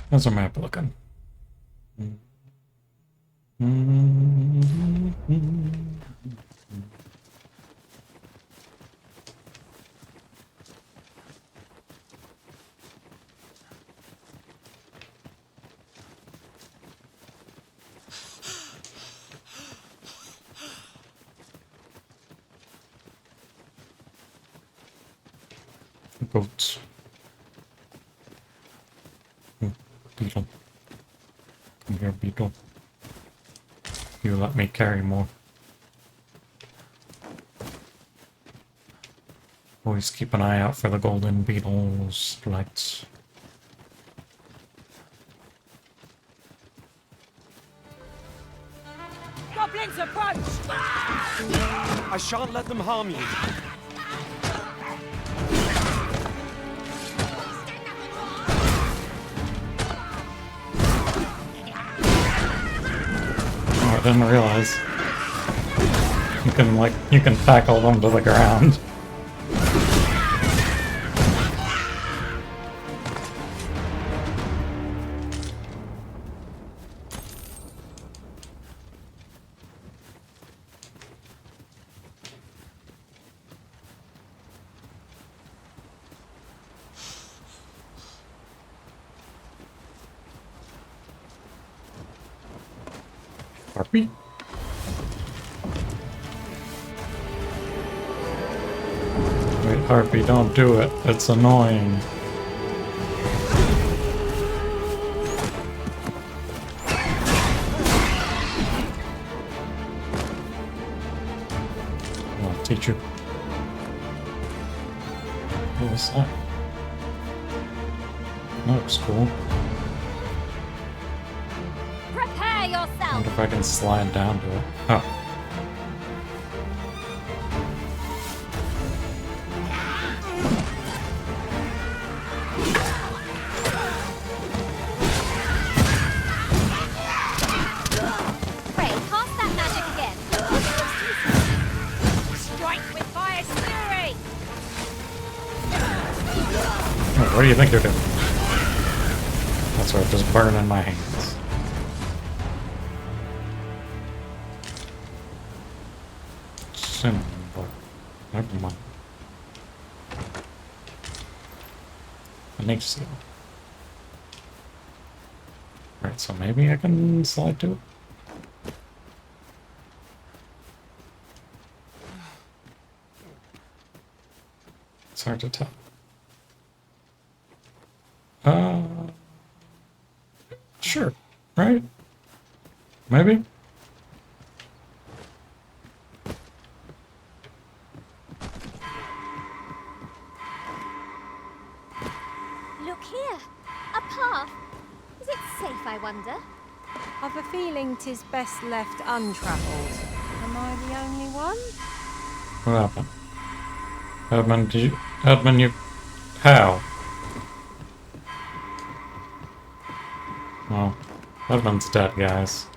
How's our map looking? Goats. Beetle. Come here, Beetle. You let me carry more. Always keep an eye out for the golden beetles lights. Goblins approach! I shan't let them harm you. Oh, I didn't realize. You can tackle them to the ground. Harpy? Wait, Harpy, don't do it. It's annoying. I'll teach you. What was that? That looks cool. Prepare I yourself! wonder if I can slide down to it. Oh. Pray, cast that magic again. Strike with fire fury! Oh, what do you think you're doing? That's right, just burning my hands. Cinnamon, but never mind. I need to see. Right, so maybe I can slide to it. It's hard to tell. Sure, right? Maybe? Look here. A path. Is it safe, I wonder? I've a feeling 'tis best left untravelled. Am I the only one? What happened? Edmund, you... How? Well, Edmund's dead, guys.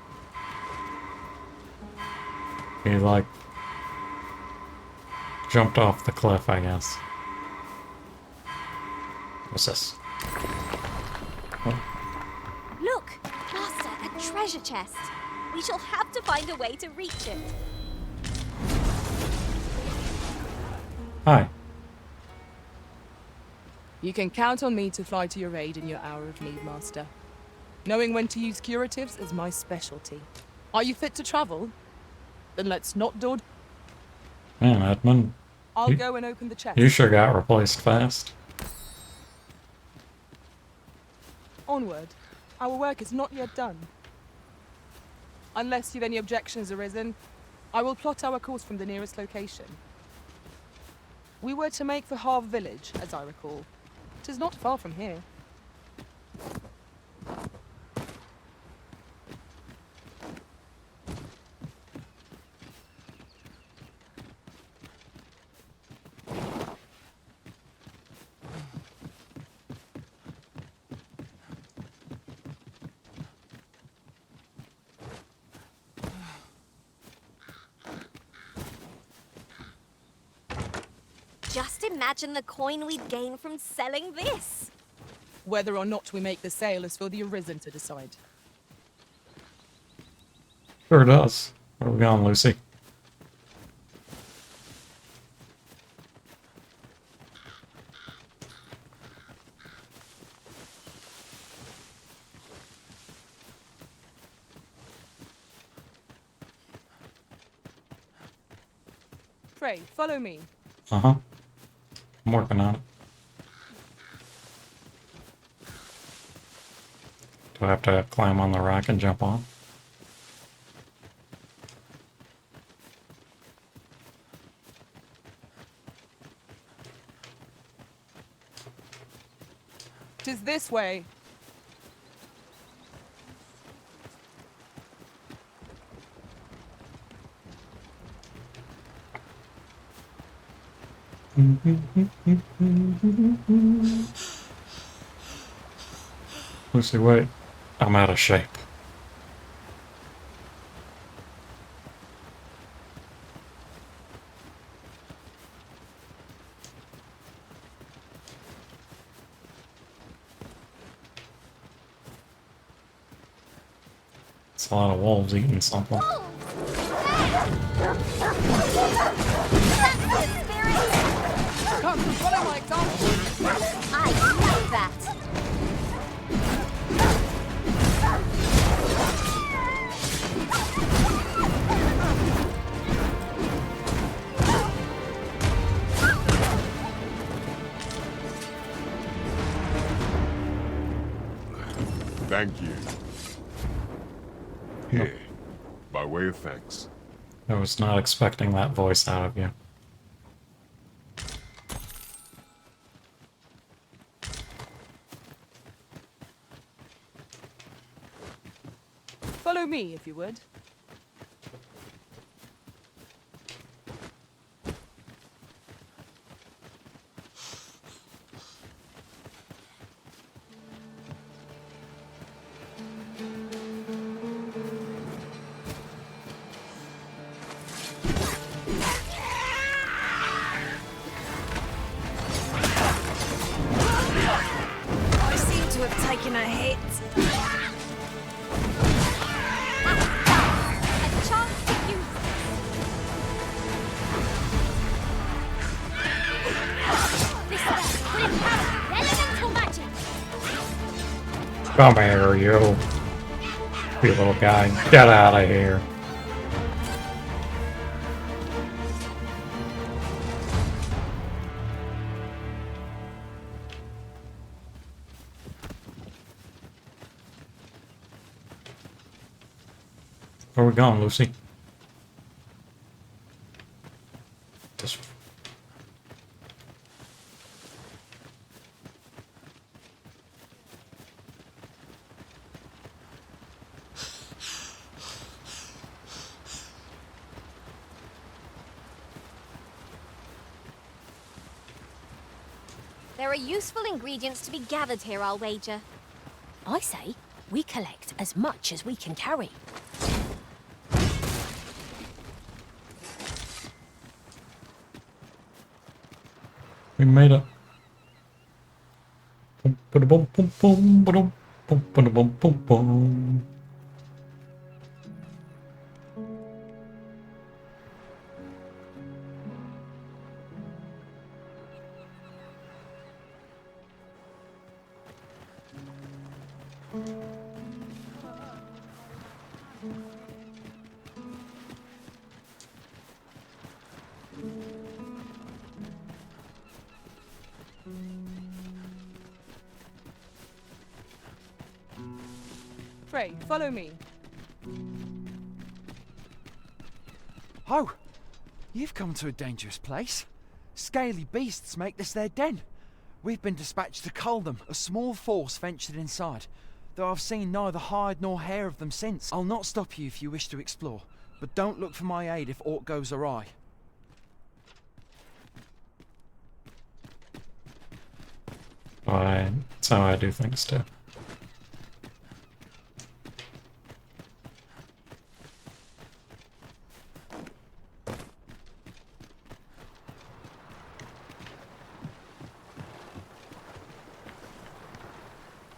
He, like, jumped off the cliff, I guess. What's this? Look, Master, a treasure chest. We shall have to find a way to reach it. Hi. You can count on me to fly to your aid in your hour of need, Master. Knowing when to use curatives is my specialty. Are you fit to travel? Then let's not dawdle. Man, Edmund. I'll go and open the chest. You sure got replaced fast. Onward. Our work is not yet done. Unless you've any objections arisen, I will plot our course from the nearest location. We were to make for Harve Village, as I recall. 'Tis not far from here. Just imagine the coin we'd gain from selling this. Whether or not we make the sale is for the Arisen to decide. Sure does. Where are we going, Lucy? Pray, follow me. Uh-huh. I'm working on it. Do I have to climb on the rock and jump on? Tis this way. Lucy, wait. I'm out of shape. It's a lot of wolves eating something. Come, follow my example. I love that. Thank you. Here, by way of thanks. I was not expecting that voice out of you. Follow me, if you would. I seem to have taken a hit. A chance to use this way. Put in power. Elemental magic. Come here, you. You little guy. Get out of here. Where are we going, Lucy? This. There are useful ingredients to be gathered here, I'll wager. I say we collect as much as we can carry. We made it. Boom, boom, boom, boom, boom, boom, boom, boom, boom, boom. Pray, follow me. Oh, you've come to a dangerous place. Scaly beasts make this their den. We've been dispatched to cull them. A small force ventured inside, though I've seen neither hide nor hair of them since. I'll not stop you if you wish to explore, but don't look for my aid if aught goes awry. That's how I do things too.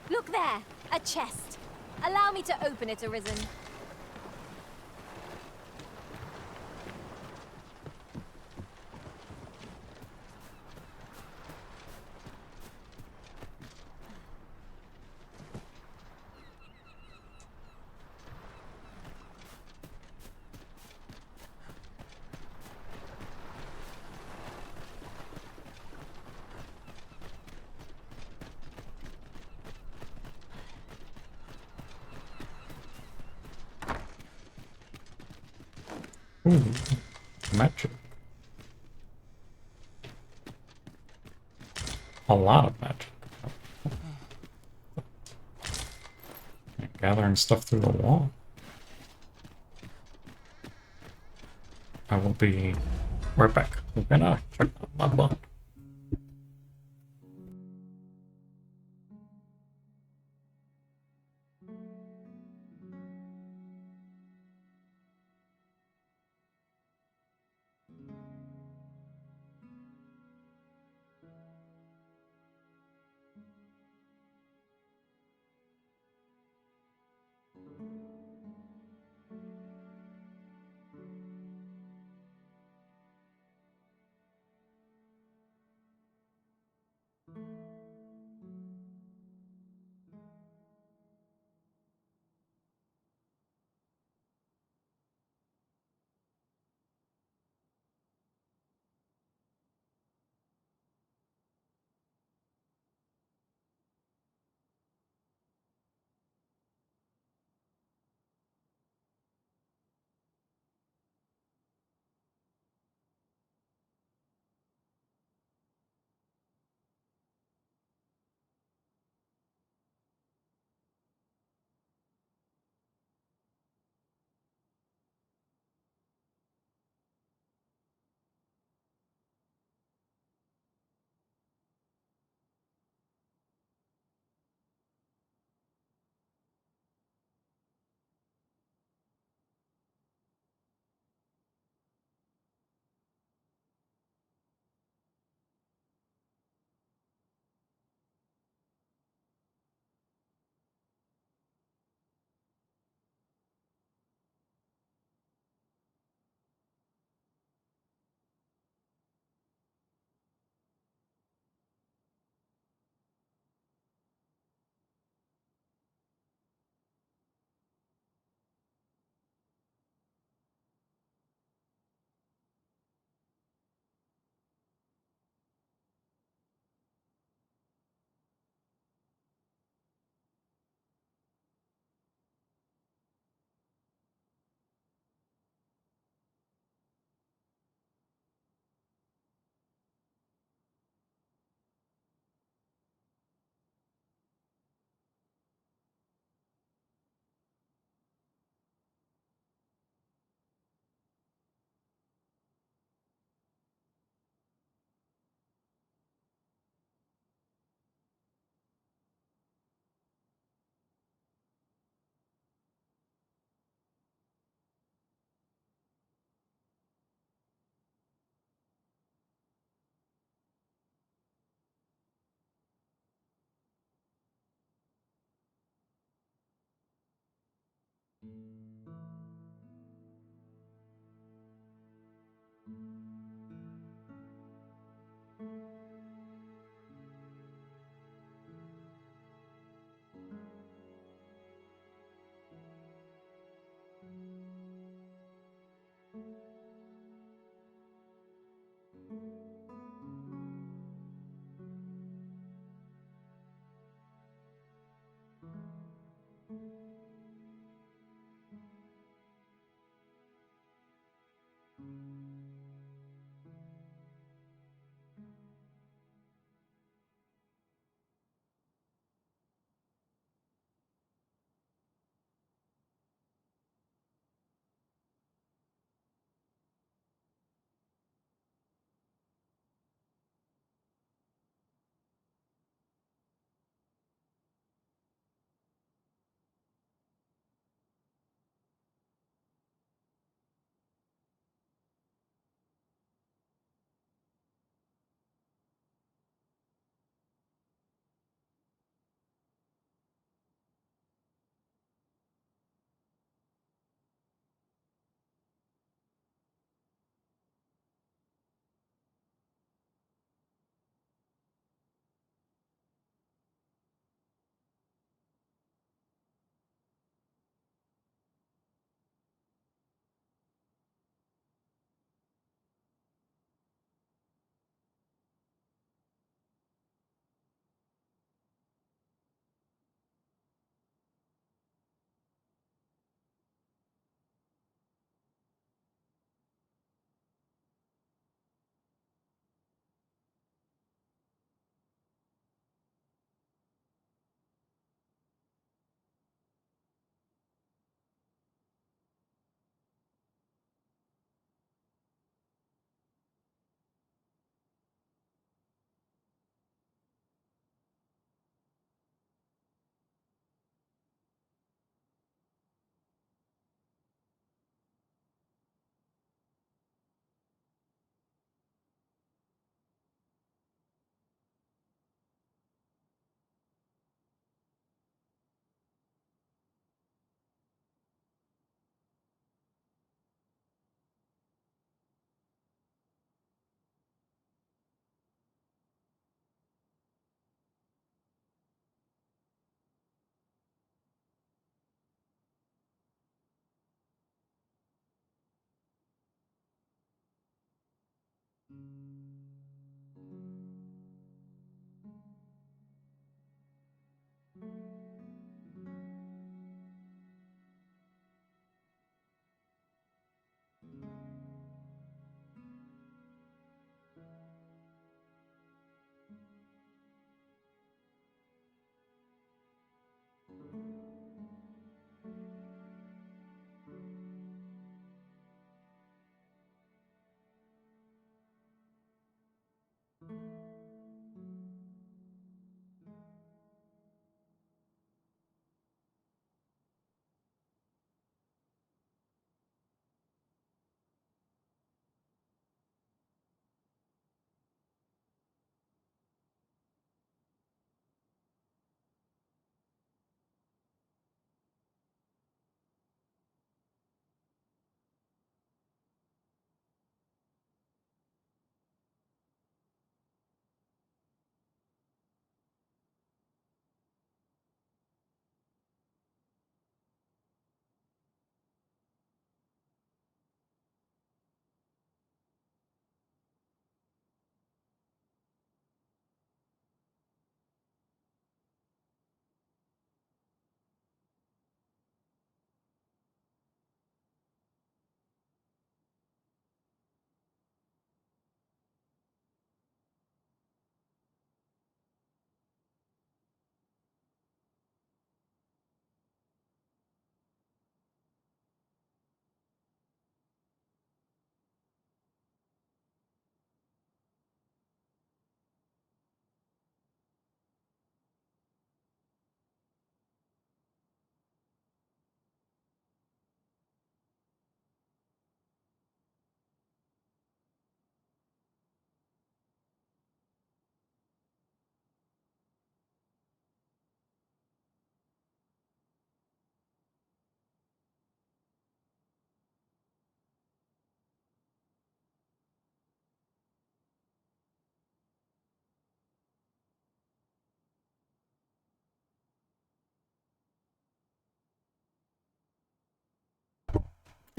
Look there! A chest. Allow me to open it, Arisen. Ooh, magic. A lot of magic. Gathering stuff through the wall. I will be right back. We're gonna check out my butt.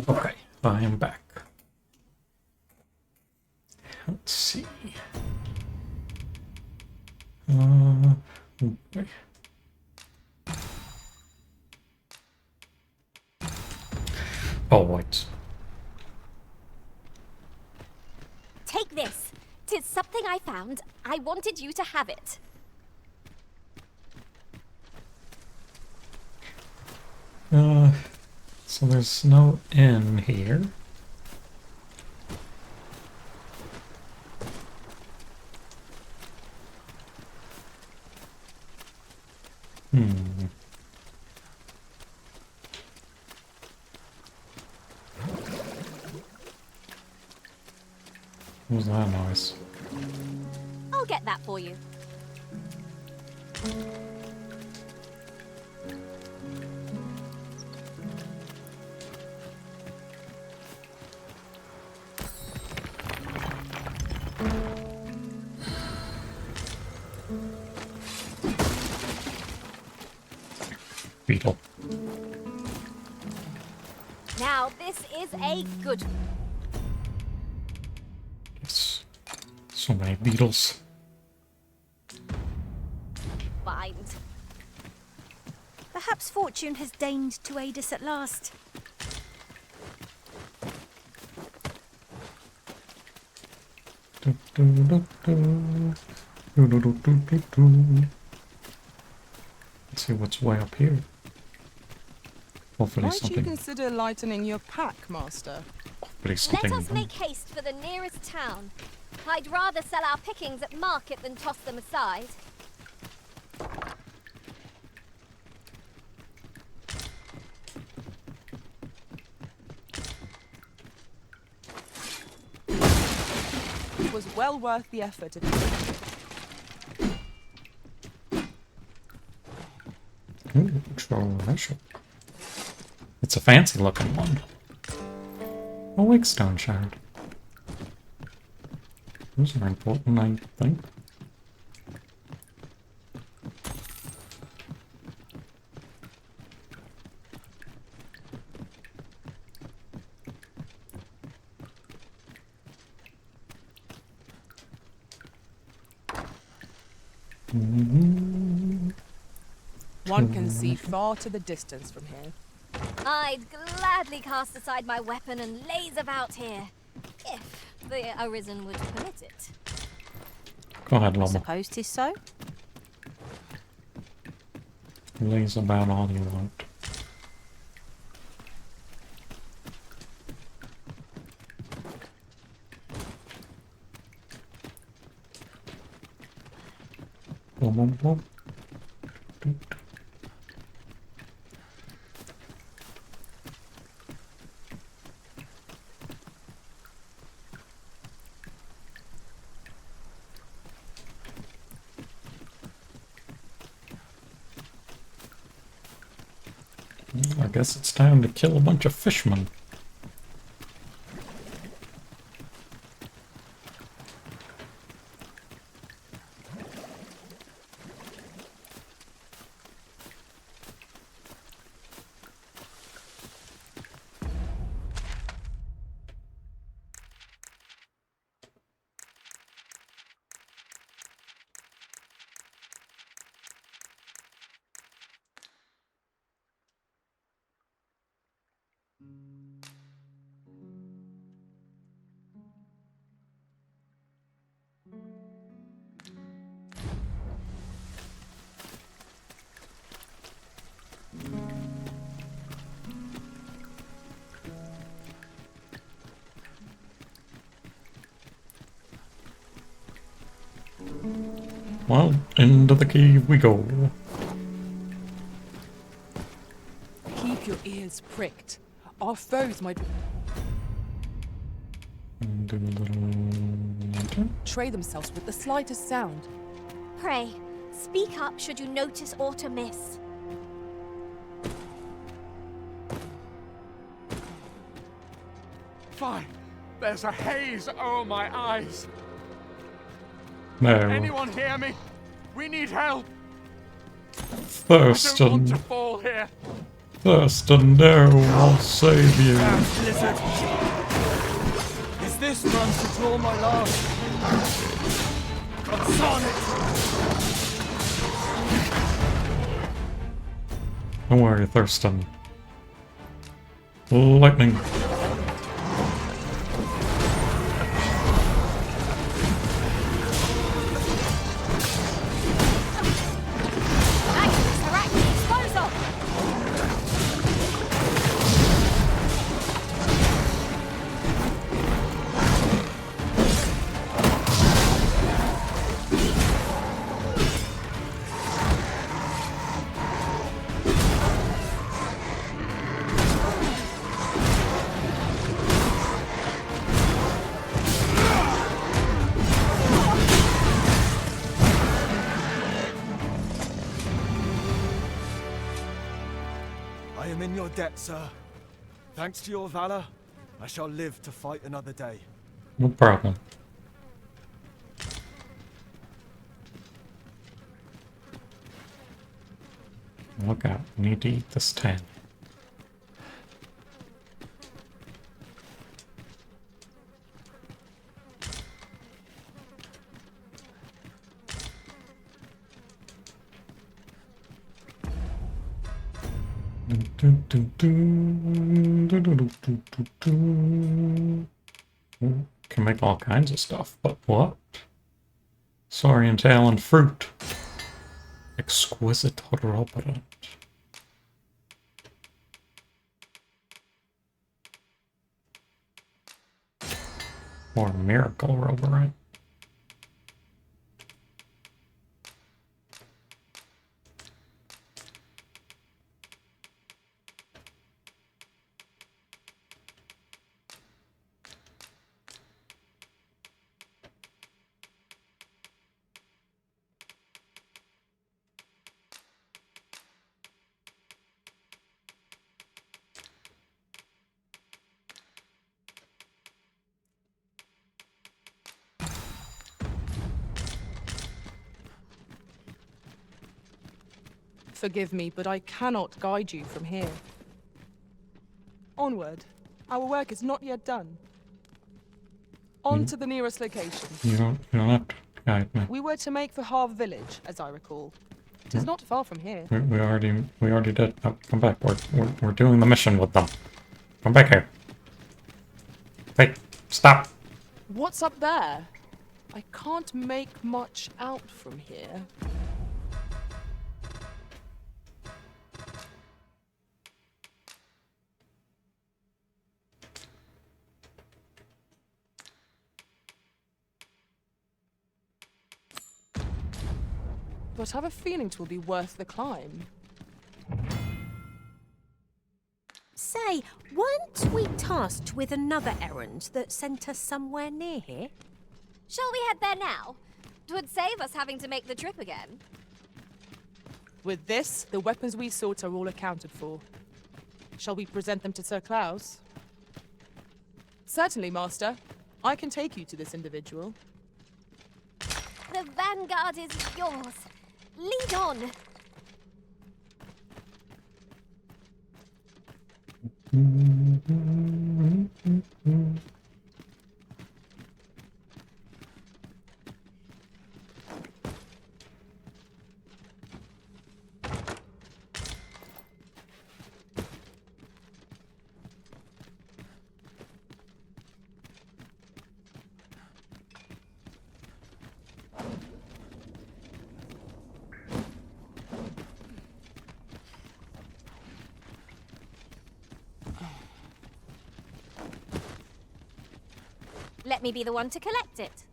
Okay, I am back. Let's see. Okay. Oh, wait. Take this. 'Tis something I found. I wanted you to have it. So there's no inn here. What was that noise? I'll get that for you. Beetle. Now, this is a good Yes. So many beetles. find. Perhaps fortune has deigned to aid us at last. Let's see what's way up here. Hopefully Might you something. consider lightening your pack, Master? Hopefully Let something. us make haste for the nearest town. I'd rather sell our pickings at market than toss them aside. It was well worth the effort. Ooh, controversial. It's a fancy looking one. A Wigstone shard. Those are important, I think. One can see far to the distance from here. I'd gladly cast aside my weapon and laze about here, if the Arisen would permit it. Go ahead, I Loma. suppose 'tis so. Laze about all you want. Boom, boom, boom. I guess it's time to kill a bunch of fishmen. Well, into the cave we go. Keep your ears pricked. Our foes might And do a little lantern. betray themselves with the slightest sound. Pray, speak up should you notice aught amiss. Fine. There's a haze over my eyes. No. Anyone hear me? We need help. Thurston. To fall here. Thurston, no, I'll save you. Blizzard. Is this run to draw my last? Consarn it. Don't worry, Thurston. Lightning. I am in your debt, sir. Thanks to your valor, I shall live to fight another day. No problem. Look out, we need to eat this 10. Can make all kinds of stuff, but what? Saurian tail and fruit. Exquisite rubberant. More miracle rubberant. Forgive me, but I cannot guide you from here. Onward. Our work is not yet done. On to the nearest location. You don't have to guide me. We were to make for Harv Village, as I recall. It is not far from here. We already did. Oh, come back. We're doing the mission with them. Come back here. Hey, stop. What's up there? I can't make much out from here. But I have a feeling it will be worth the climb. Say, weren't we tasked with another errand that sent us somewhere near here? Shall we head there now? 'Twould save us having to make the trip again. With this, the weapons we sought are all accounted for. Shall we present them to Sir Klaus? Certainly, Master. I can take you to this individual. The vanguard is yours. Lead on. Let me be the one to collect it.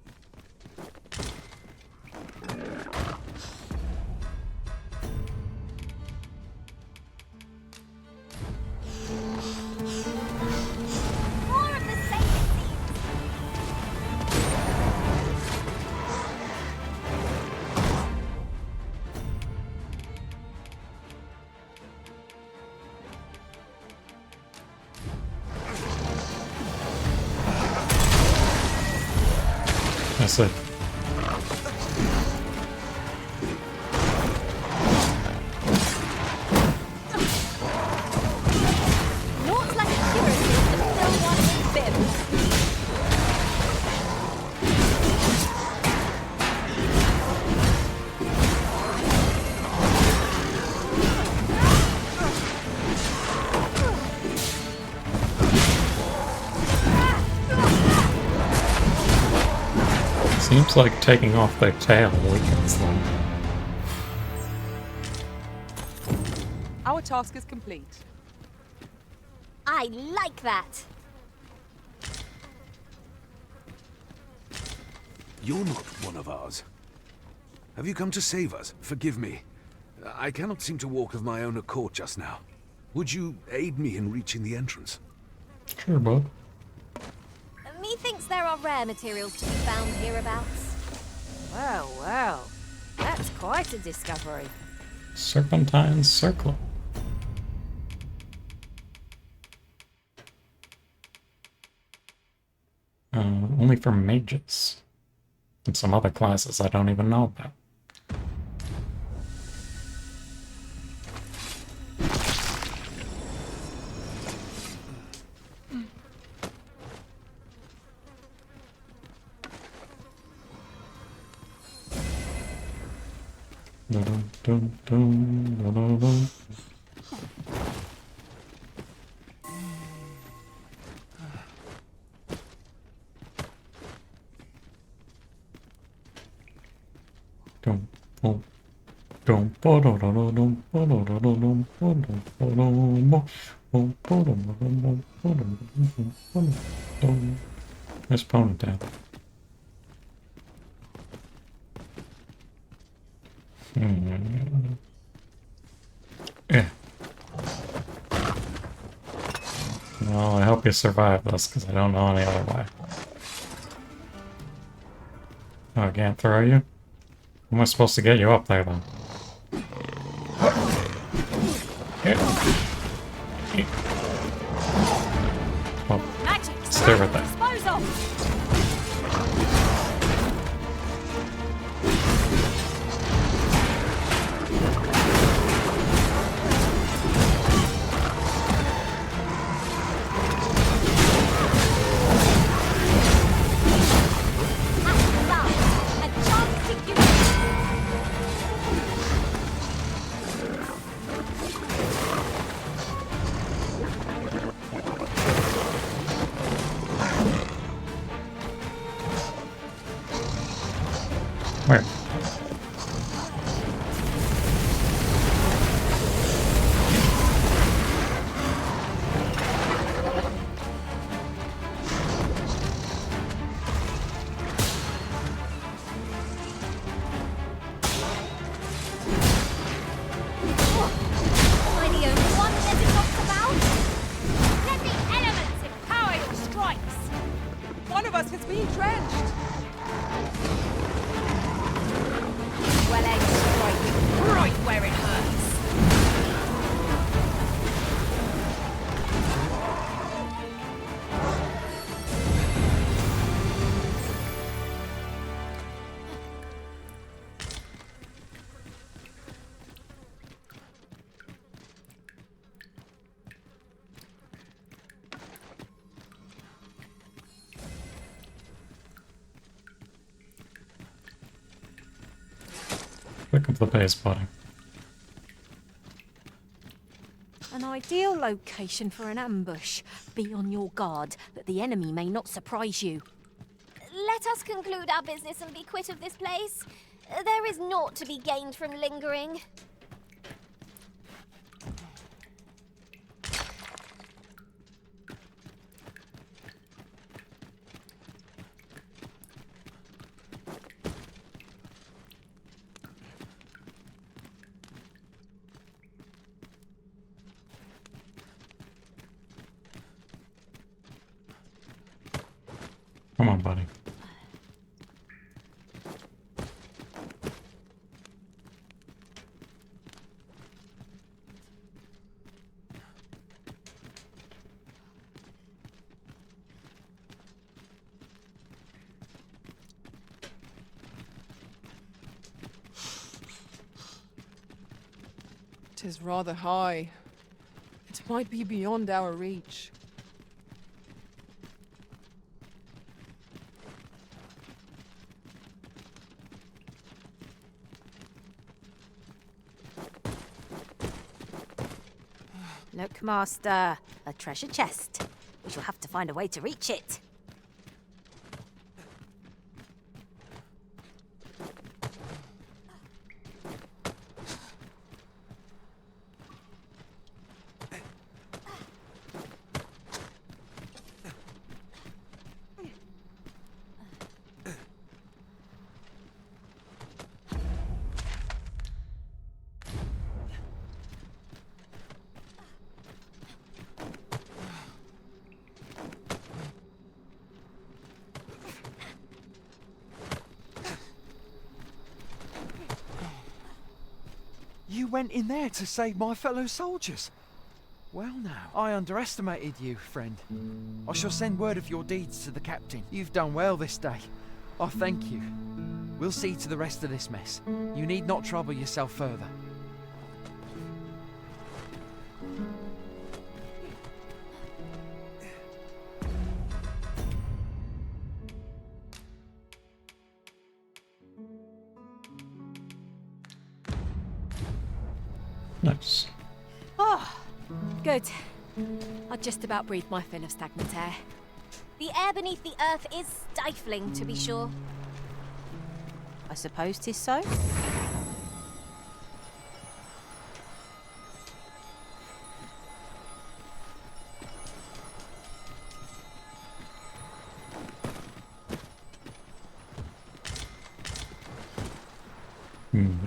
More of the same, it seems. That's it. Not like a curious to fill one with bibs. Seems like taking off their tail weakens them. Our task is complete. I like that. You're not one of ours. Have you come to save us? Forgive me. I cannot seem to walk of my own accord just now. Would you aid me in reaching the entrance? Sure, bud. Methinks there are rare materials to be found hereabouts. Well, well. That's quite a discovery. Serpentine circle. Only for mages. And some other classes I don't even know about. Dun, dun, dun, dun, dun, dun. Dum, dum, dum, ba-da-da-da-dum, ba-da-da-da-dum, ba-da-da-da-dum, ba-dum, ba-dum, ba-dum, ba-dum, ba-dum. Nice ponytail. Yeah. Well, I hope you survive this, because I don't know any other way. Oh, I can't throw you? How am I supposed to get you up there, then? Well, stay right there. Where? Am I the only one that it talks about? Let the elements empower your strikes. One of us has been drenched. Well, egg strike right where it hurts. Pick up the pace, buddy. An ideal location for an ambush. Be on your guard that the enemy may not surprise you. Let us conclude our business and be quit of this place. There is naught to be gained from lingering. Come on, buddy. Tis rather high. It might be beyond our reach. Look, Master. A treasure chest. We shall have to find a way to reach it. You went in there to save my fellow soldiers. Well now, I underestimated you, friend. I shall send word of your deeds to the captain. You've done well this day. I thank you. We'll see to the rest of this mess. You need not trouble yourself further. Nice. Oh, good. I just about breathed my fill of stagnant air. The air beneath the earth is stifling, to be sure. I suppose 'tis so.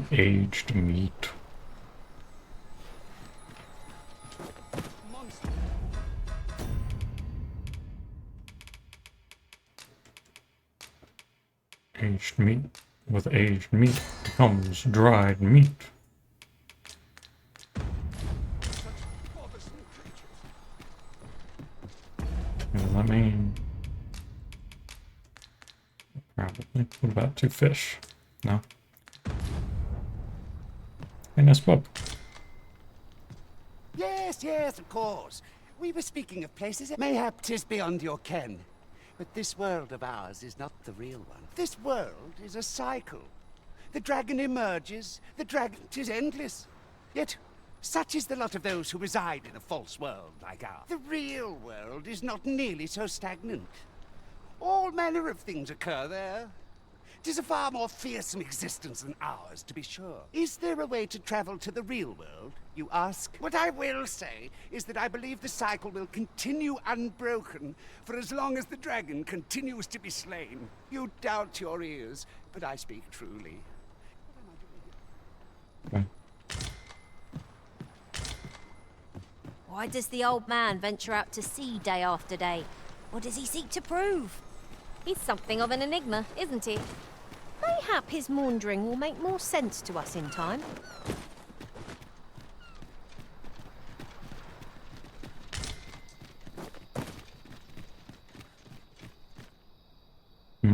Aged meat. Aged meat. With aged meat comes dried meat. What does that mean? Probably. What about 2 fish? No. Hey, nice book. Yes, yes, of course. We were speaking of places. Mayhap 'tis beyond your ken. But this world of ours is not the real one. This world is a cycle. The dragon emerges, the dragon is endless. Yet, such is the lot of those who reside in a false world like ours. The real world is not nearly so stagnant. All manner of things occur there. 'Tis a far more fearsome existence than ours, to be sure. Is there a way to travel to the real world, you ask? What I will say is that I believe the cycle will continue unbroken for as long as the dragon continues to be slain. You doubt your ears, but I speak truly. Okay. Why does the old man venture out to sea day after day? What does he seek to prove? He's something of an enigma, isn't he? Mayhap his maundering will make more sense to us in time.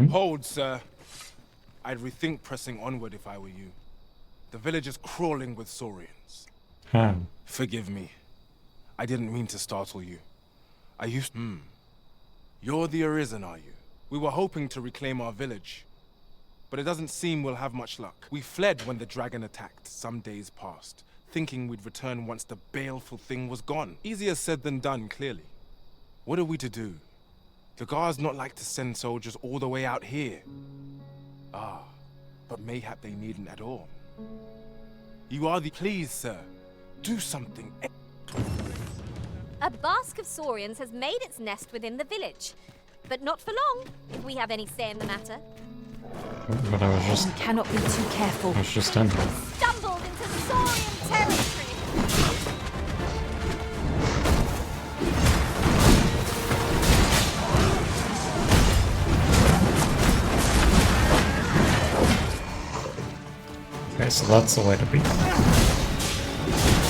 Hold, sir. I'd rethink pressing onward if I were you. The village is crawling with saurians. Forgive me. I didn't mean to startle you. I used... You're the Arisen, are you? We were hoping to reclaim our village. But it doesn't seem we'll have much luck. We fled when the dragon attacked some days past, thinking we'd return once the baleful thing was gone. Easier said than done, clearly. What are we to do? The guards not like to send soldiers all the way out here. But mayhap they needn't at all. You are the... Please, sir, do something. A bask of saurians has made its nest within the village. But not for long, if we have any say in the matter. But I was just... We cannot be too careful. I was just in here. Stumbled into saurian territory! Okay, so that's the way to beat them.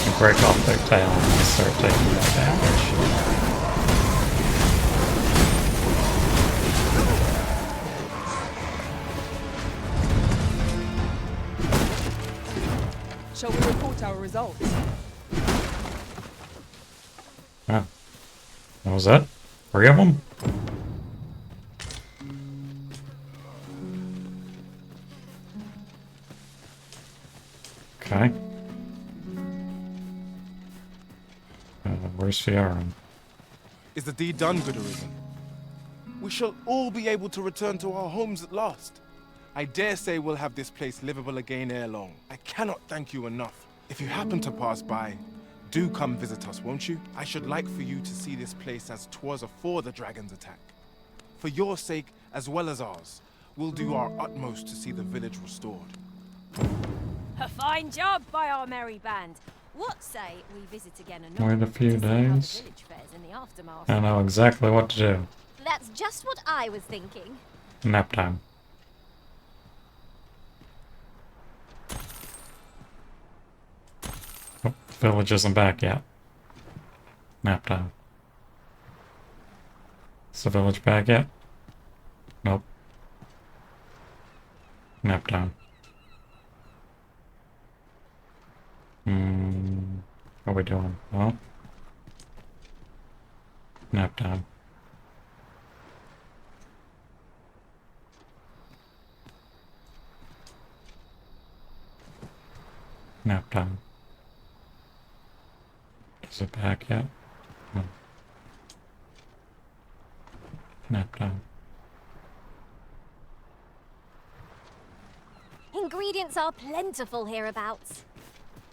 You break off their tail and they start taking more damage. Shall we report our results? Ah. That was it? 3 of them? Okay. Where's Fiaran? Is the deed done, good Arisen? We shall all be able to return to our homes at last. I dare say we'll have this place livable again ere long. I cannot thank you enough. If you happen to pass by, do come visit us, won't you? I should like for you to see this place as 'twas afore the dragon's attack. For your sake, as well as ours, we'll do our utmost to see the village restored. A fine job by our merry band. What say we visit again and Wait a few days. village fares in the aftermath? I know exactly what to do. That's just what I was thinking. Nap time. Village isn't back yet. Nap time. Is the village back yet? Nope. Nap time. What are we doing? Well, nap time. Nap time. Is it back yet? No. Nap time. Ingredients are plentiful hereabouts.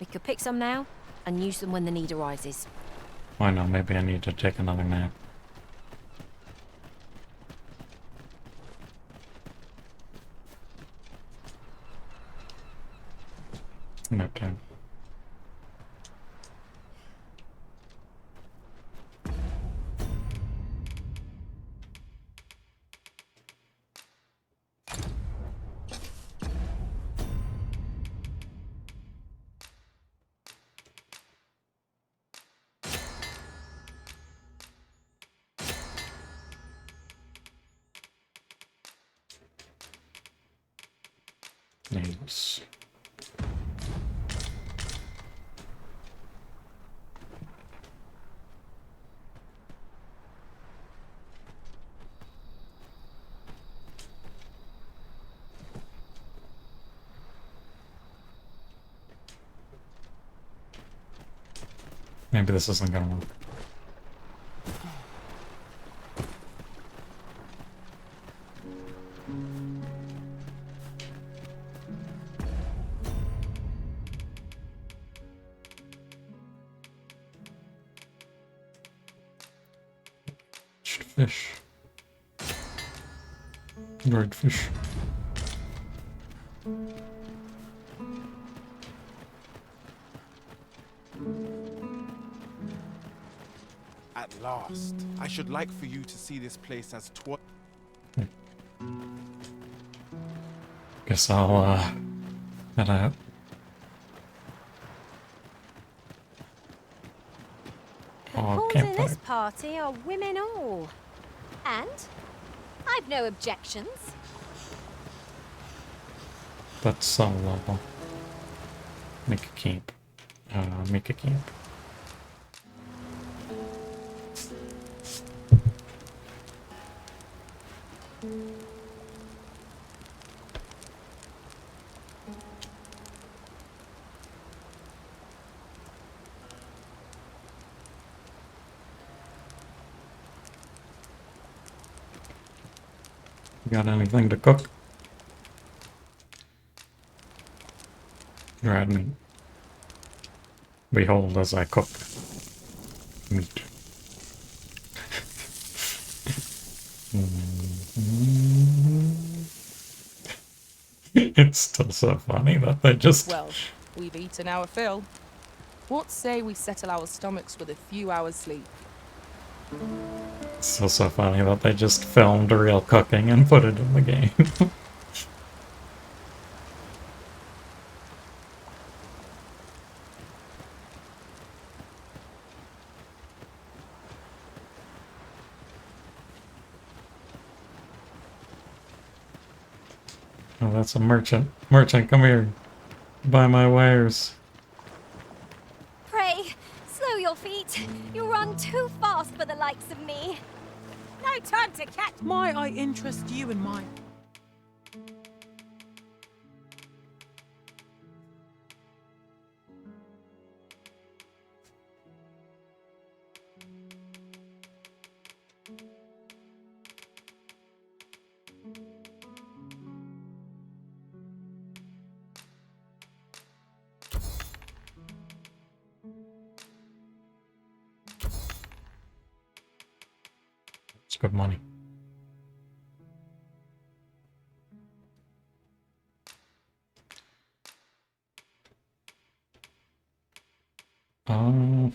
We could pick some now and use them when the need arises. Why not? Maybe I need to take another nap. Nap time. Needs. Maybe this isn't gonna work. Fish. Dried fish. At last. I should like for you to see this place as Guess I'll head out. The pawns in this party are women all. And I've no objections. That's some level. Make a camp. Make a camp. Got anything to cook? Dried meat. Behold as I cook meat. It's still so funny that they just... Well, we've eaten our fill. What say we settle our stomachs with a few hours sleep? It's still so funny that they just filmed real cooking and put it in the game. Oh, that's a merchant. Merchant, come here. Buy my wares. Pray, slow your feet. You run too fast for the likes of me. No time to catch. Might I interest you in mine? It's good money. Hmm.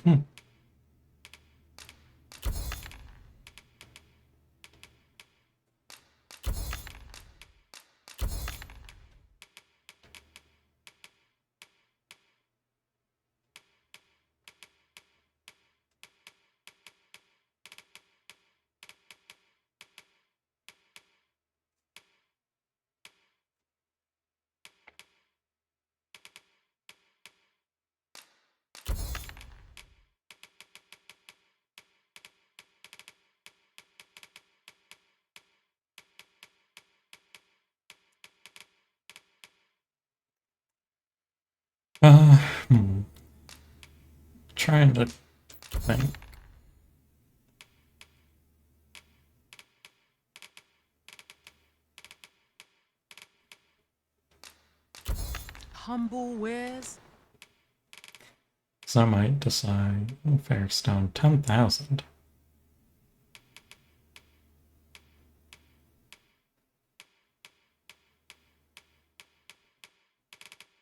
Hmm. Trying to think. Humble wares? So I might decide Fairstone 10,000.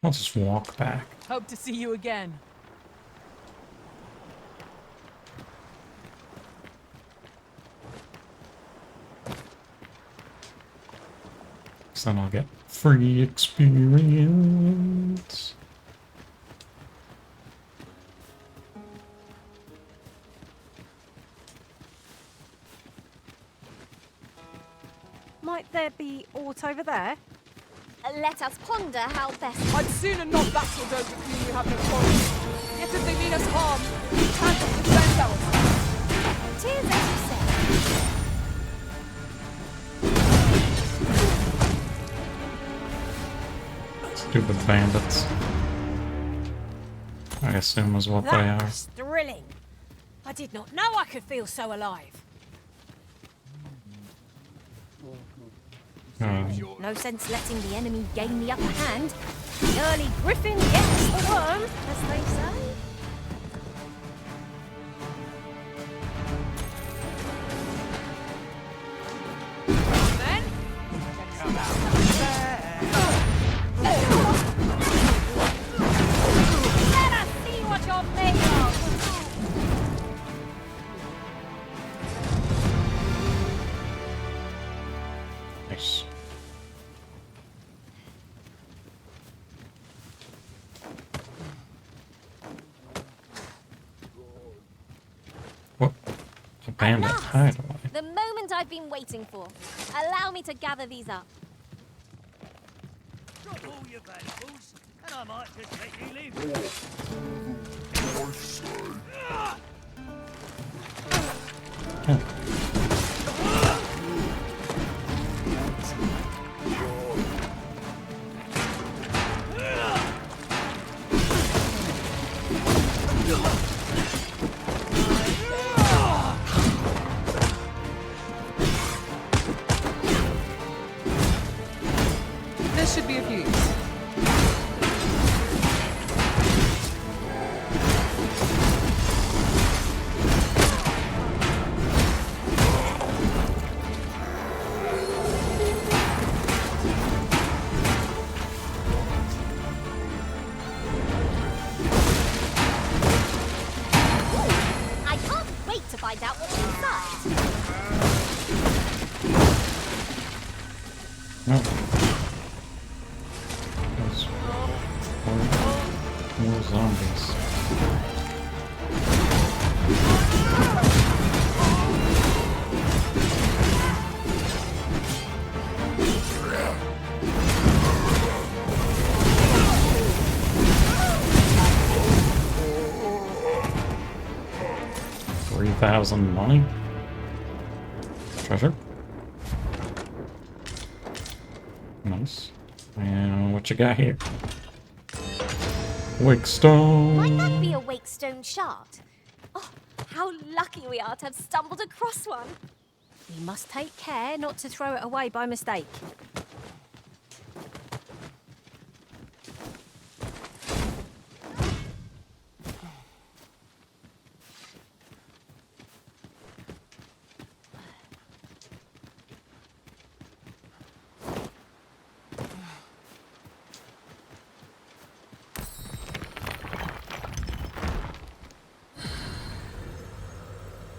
I'll just walk back. Hope to see you again. So then I'll get free experience. Might there be aught over there? Let us ponder how best. I'd sooner not battle those with whom we have no quarrel. Yet if they mean us harm, we cannot defend ourselves. Tis as you say. Stupid bandits. I assume is what they That are. was thrilling. I did not know I could feel so alive. No sense letting the enemy gain the upper hand. The early griffin gets the worm, as they say. Then, Let us see what you're made of. Nice. What? A bandit last. hideaway. The moment I've been waiting for. Allow me to gather these up. Drop all your valuables, and I might just let you live. there should be a fuse. I can't wait to find out what's inside. No. There's more zombies. $3,000 money? Treasure? Nice. And what you got here? Wakestone! Might that be a Wakestone shard? Oh, how lucky we are to have stumbled across one. We must take care not to throw it away by mistake.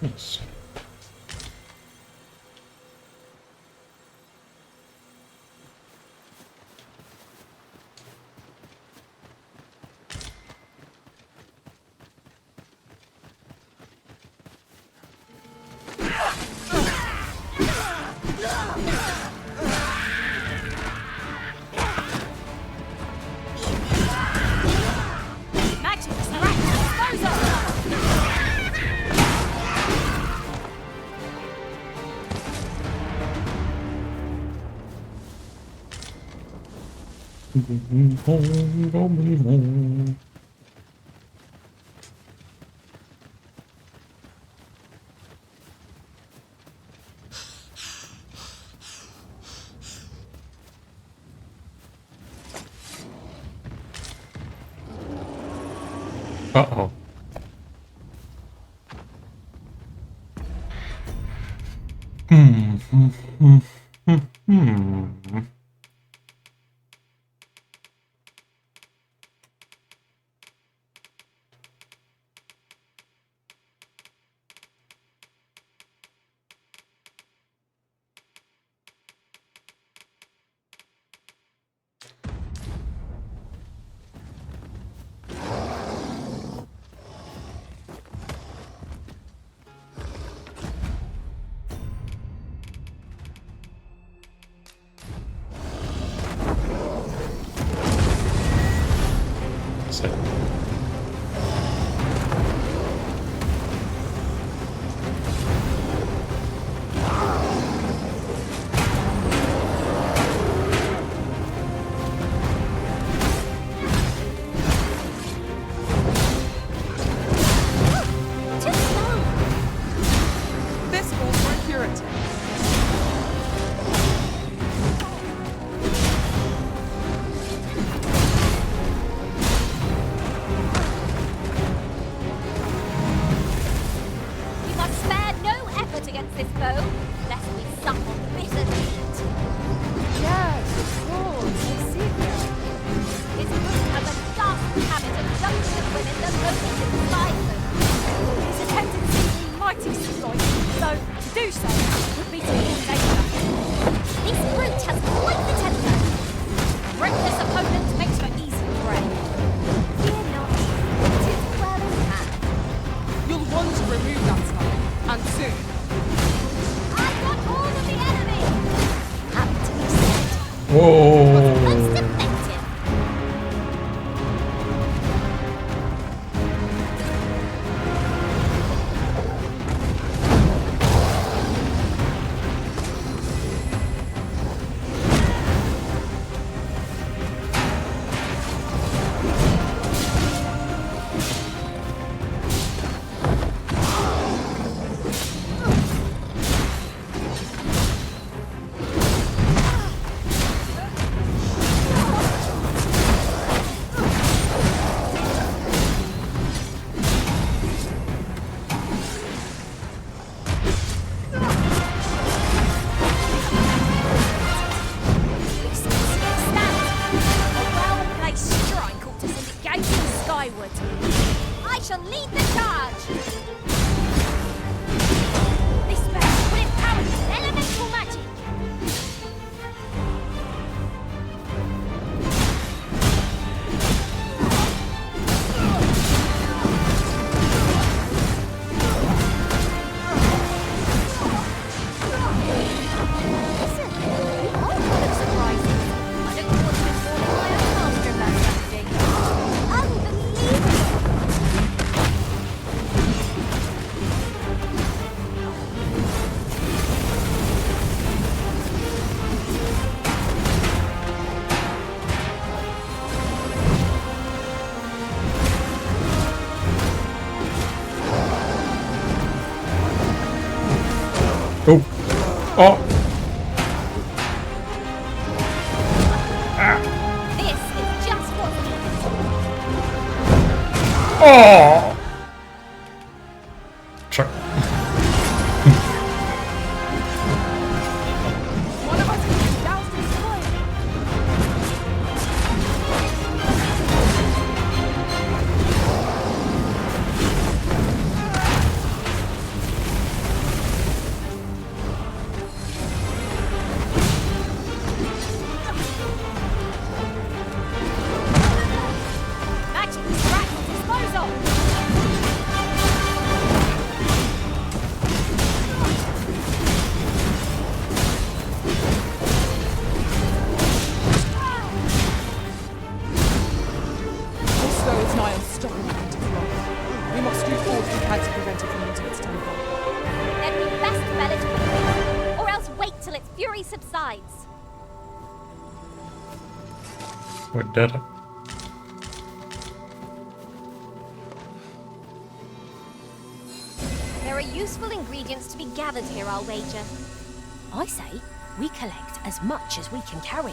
Yes. Magic's right, dispose of! Uh-oh. This calls for a curative. We must spare no effort against this foe, lest we suck on bitter meat. Yes, of course. I see that. This group has a ghastly habit of jumping at women the moment it flies them. His attempted simply mighty slight, though to do so would be to cause danger. This brute has quite the temper. Reckless opponent makes for easy prey. Fear not, it is well in hand. You'll want to remove that sign, and soon. I got hold of the enemy! Happy to be said. Whoa. Most effective. I shall lead the charge! This spell will empower you with elemental magic! Listen, you are full of surprises. I look forward to informing my own master of that strategy. Unbelievable! Oh. Oh. This is just what's needed. Oh. Sure. One of us is doused in smoke. Magic is right at disposal! This foe is nigh unstoppable into wrath. We must do all we can to prevent it from reaching its temple. Then we best fell it quickly, or else wait till its fury subsides. We did it. There are useful ingredients to be gathered here, I'll wager. I say we collect as much as we can carry.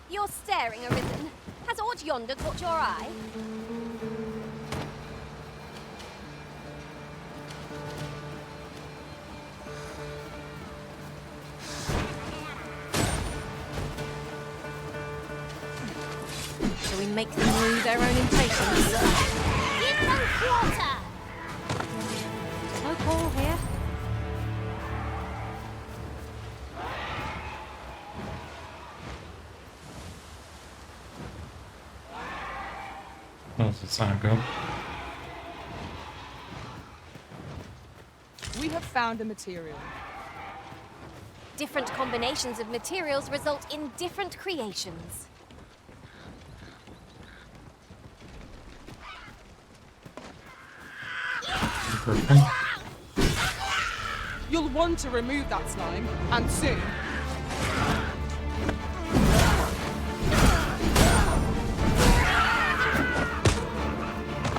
You're staring, Arisen. Has aught yonder caught your eye? Shall we make them lose their own impatience? Give them quarter! No quarrel here. Doesn't sound good. We have found a material. Different combinations of materials result in different creations. You'll want to remove that slime, and soon.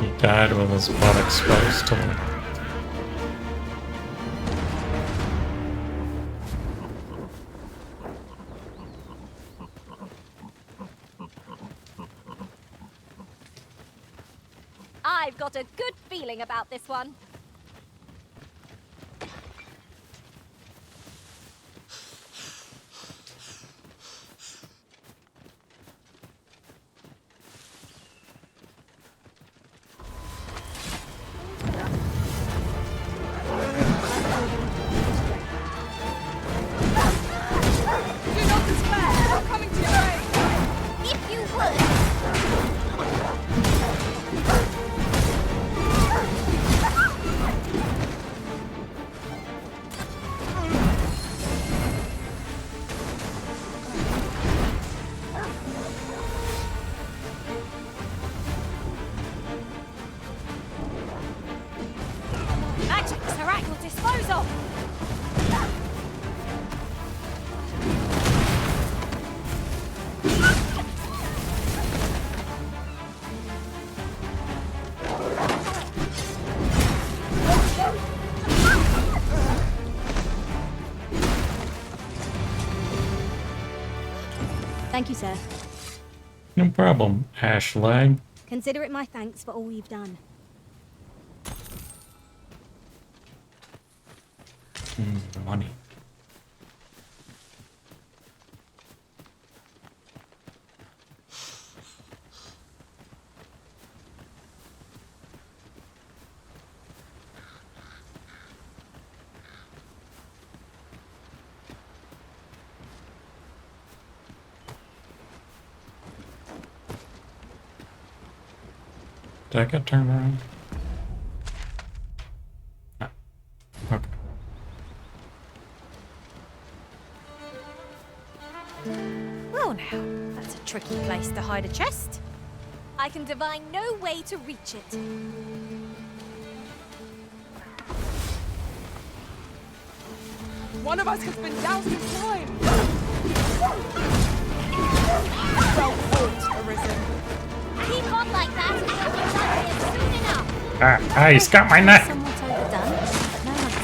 He died with his butt exposed to it. I've got a good feeling about this one. Do not despair! I'm coming to your aid! If you would! Magics are at your disposal. Thank you, sir. No problem, Ashlag. Consider it my thanks for all you've done. Money. Did I get turned around? Ah, okay. Well now, that's a tricky place to hide a chest. I can divine no way to reach it. One of us has been doused in slime! Well fought, Arisen. Keep on like that and you'll be done here soon enough. Ah, he's got my neck! Somewhat overdone, but no matter.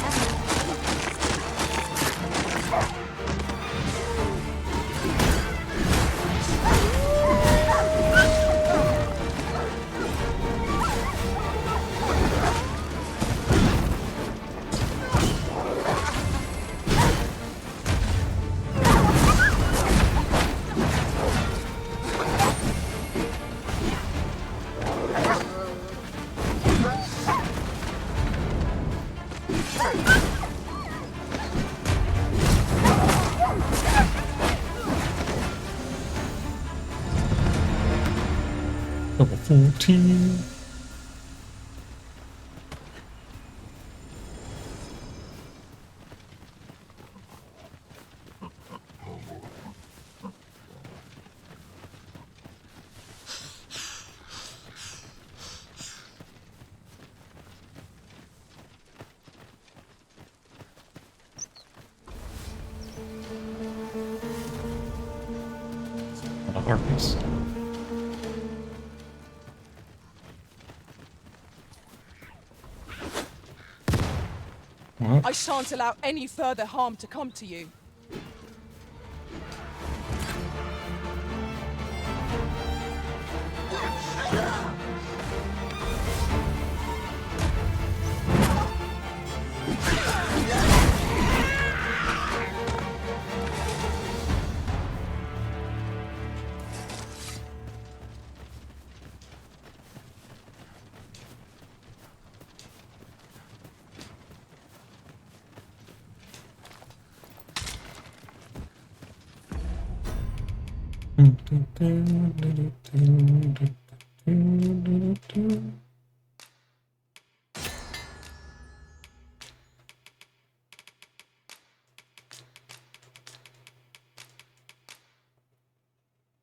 Level 14. the harpies. What? I shan't allow any further harm to come to you.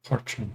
Fortune.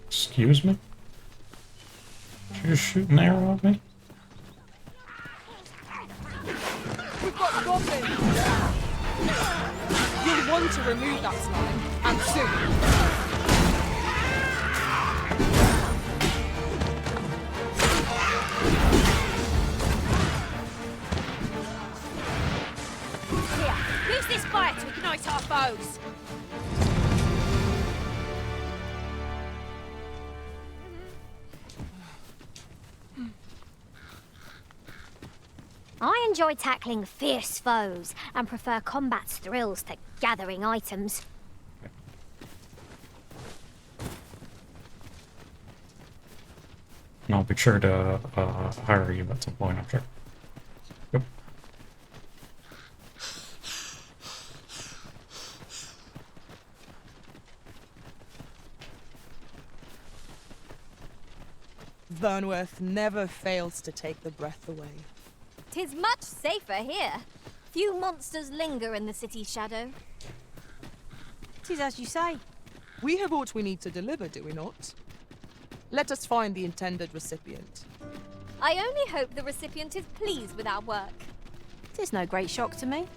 Excuse me? Did you just shoot an arrow at me? We've got goblins! You'll want to remove that slime, and soon. Here, use this fire to ignite our foes! I enjoy tackling fierce foes and prefer combat's thrills to gathering items. And I'll be sure to hire you at some point, I'm sure. Yep. Vernworth never fails to take the breath away. 'Tis much safer here. Few monsters linger in the city's shadow. 'Tis as you say. We have what we need to deliver, do we not? Let us find the intended recipient. I only hope the recipient is pleased with our work. 'Tis no great shock to me.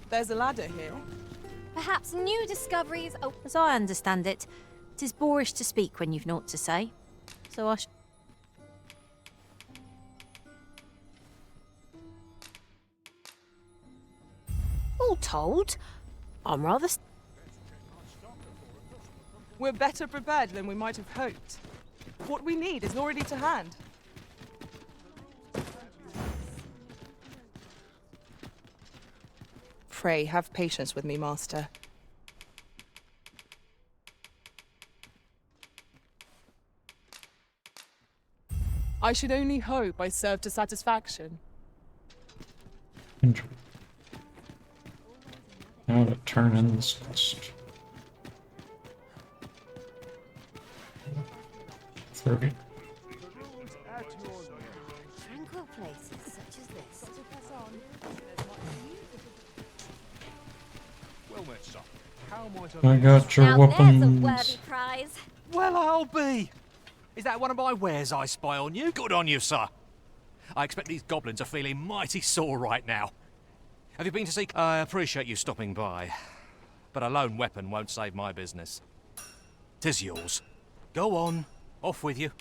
There's a ladder here. Perhaps new discoveries. Oh, as I understand it, 'tis boorish to speak when you've naught to say. So I all told, I'm rather. We're better prepared than we might have hoped. What we need is already to hand. Pray, have patience with me, Master. I should only hope I serve to satisfaction. Enjoy. Now to turn in this quest. 30. tranquil places such as this. Well met, sir. How might I got your Now there's a weapons. worthy prize. Well, I'll be. Is that one of my wares I spy on you? Good on you, sir. I expect these goblins are feeling mighty sore right now. Have you been to see... I appreciate you stopping by, but a lone weapon won't save my business. 'Tis yours. Go on. Off with you.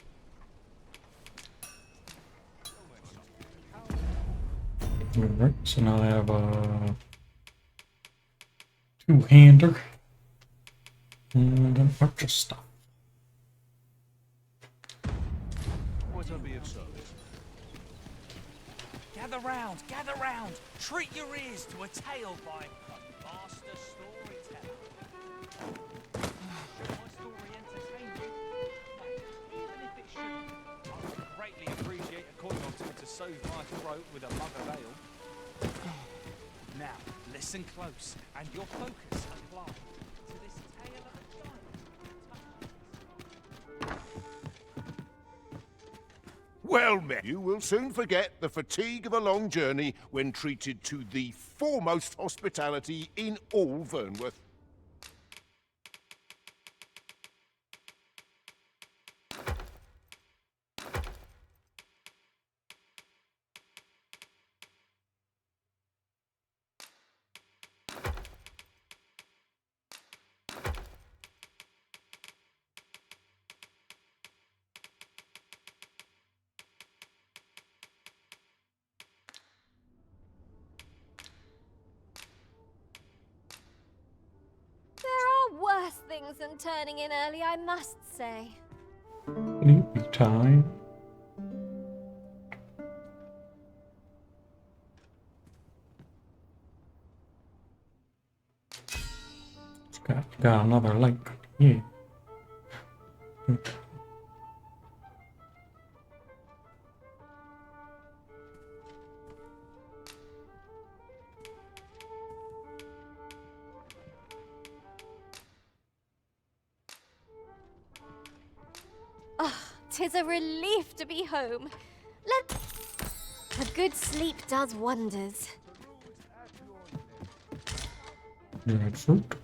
Alright, so now I have a two-hander and a bunch of stuff. What I be of service? Gather round, gather round. Treat your ears to a tale by a master storyteller. Should my story entertain you? Wait, even if it shouldn't, I would greatly appreciate a coin or two to soothe my throat with a mug of ale. Now, listen close, and your focus apply to this tale of a giant. Well met. You will soon forget the fatigue of a long journey when treated to the foremost hospitality in all Vernworth. There are worse things than turning in early, I must say. Sleepy time. Got another lake. Yeah. Ah, 'tis a relief to be home. A good sleep does wonders. Red fruit.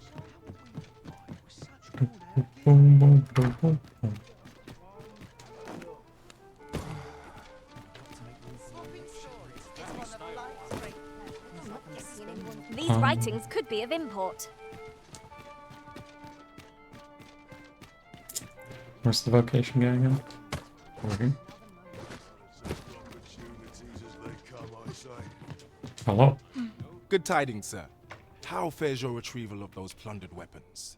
Boom, boom, boom, boom, boom. These writings could be of import. Where's the vocation guy again? Over here. Hello. Good tidings, sir. How fares your retrieval of those plundered weapons?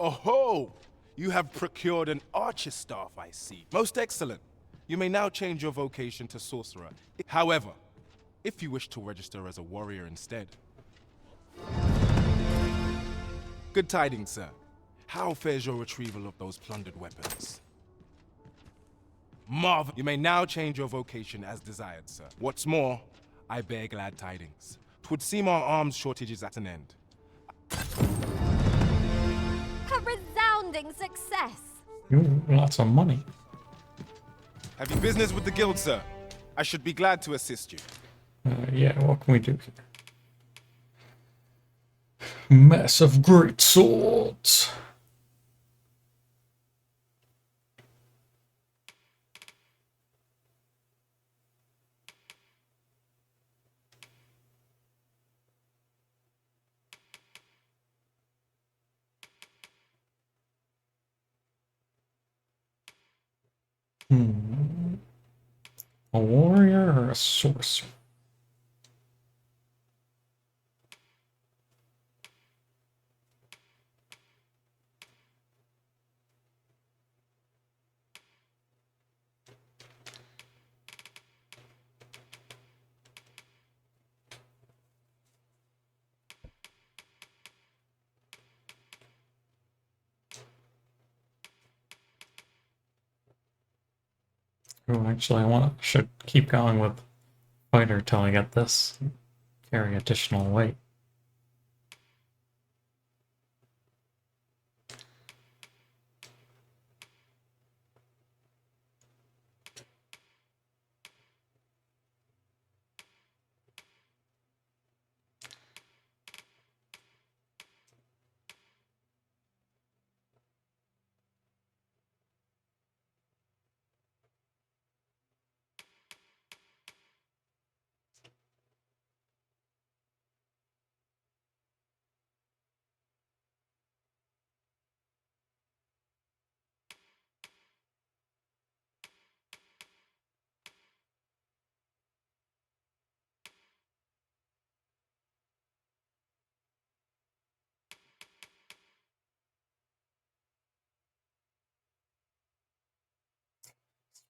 Oh-ho! You have procured an archer staff, I see. Most excellent. You may now change your vocation to sorcerer. However, if you wish to register as a warrior instead. Good tidings, sir. How fares your retrieval of those plundered weapons? Marvel. You may now change your vocation as desired, sir. What's more, I bear glad tidings. 'Twould seem our arms shortage is at an end. A resounding success. Ooh, lots of money. Have you business with the guild, sir? I should be glad to assist you. Yeah, what can we do here? Massive great swords. A warrior or a sorcerer? Oh, actually, should keep going with fighter till I get this. Carry additional weight.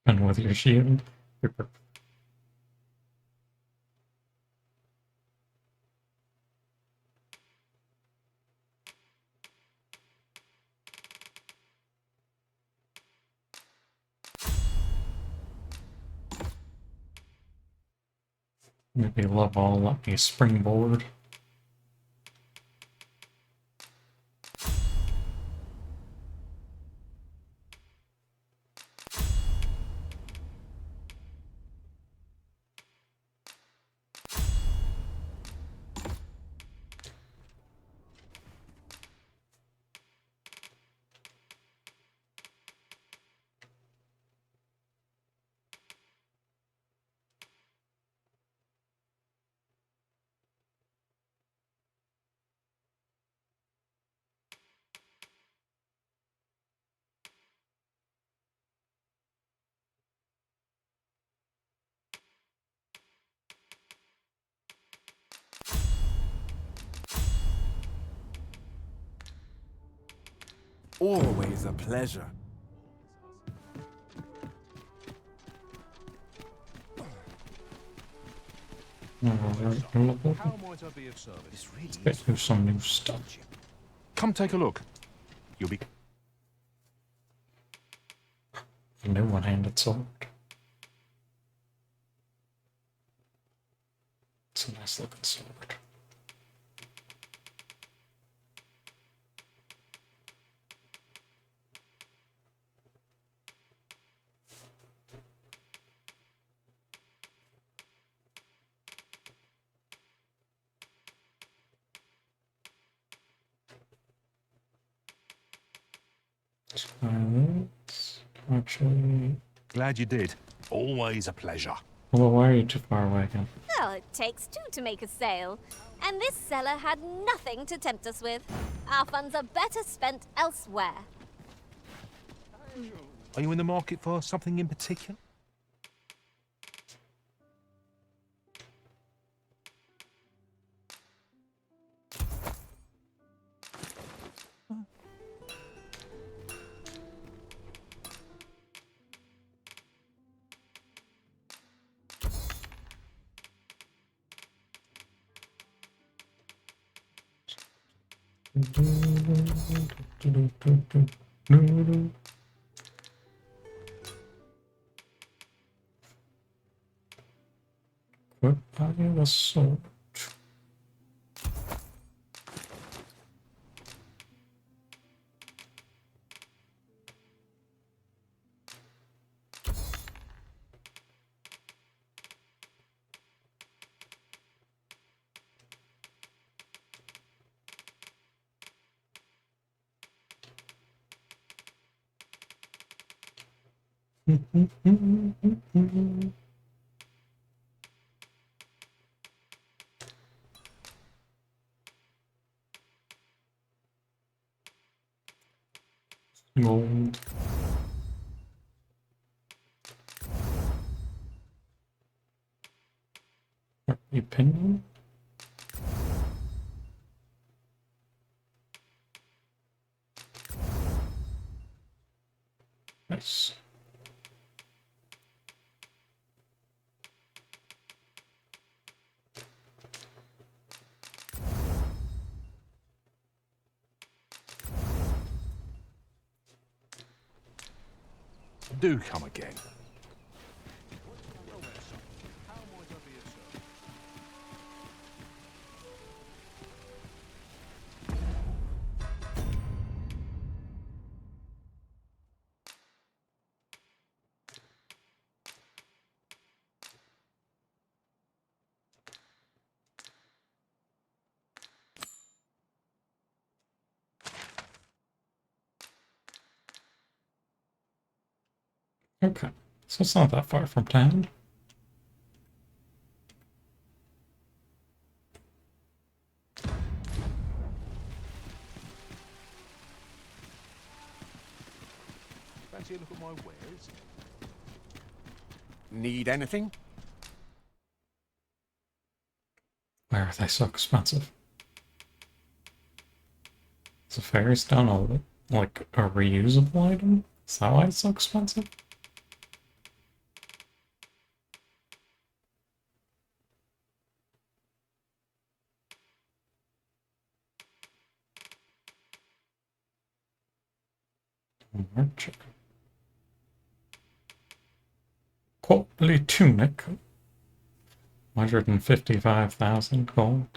And with your shield. Super. Maybe level, let me springboard. Always a pleasure. Alright, How might I be of service? let's get through some new stuff. Come take a look. You'll be... A new one-handed sword. It's a nice looking sword. Actually... Glad you did. Always a pleasure. Well, why are you too far away again? Well, it takes two to make a sale. And this seller had nothing to tempt us with. Our funds are better spent elsewhere. Are you in the market for something in particular? Goodbye, the sword. Gold. Opinion? Nice. Do come again. Okay, so it's not that far from town. Fancy a look at my wares? Need anything? Why are they so expensive? Is a fairy stone like a reusable item? Is that why it's so expensive? Merchant. Courtly tunic. 155,000 gold.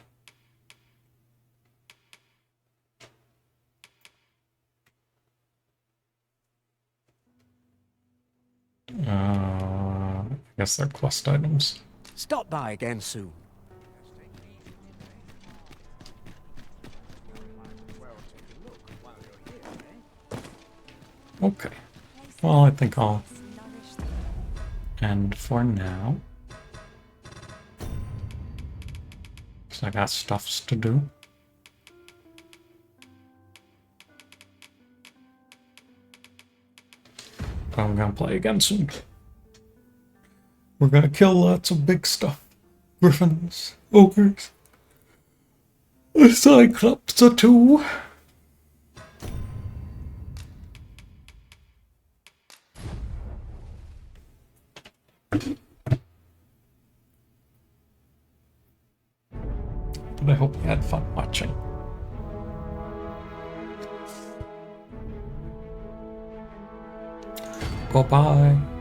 I guess they're quest items. Stop by again soon. Okay. Well, I think I'll end for now. Because I got stuffs to do. I'm gonna play again soon. We're gonna kill lots of big stuff. Griffins, ogres, a cyclops or two. But I hope you had fun watching. Bye-bye.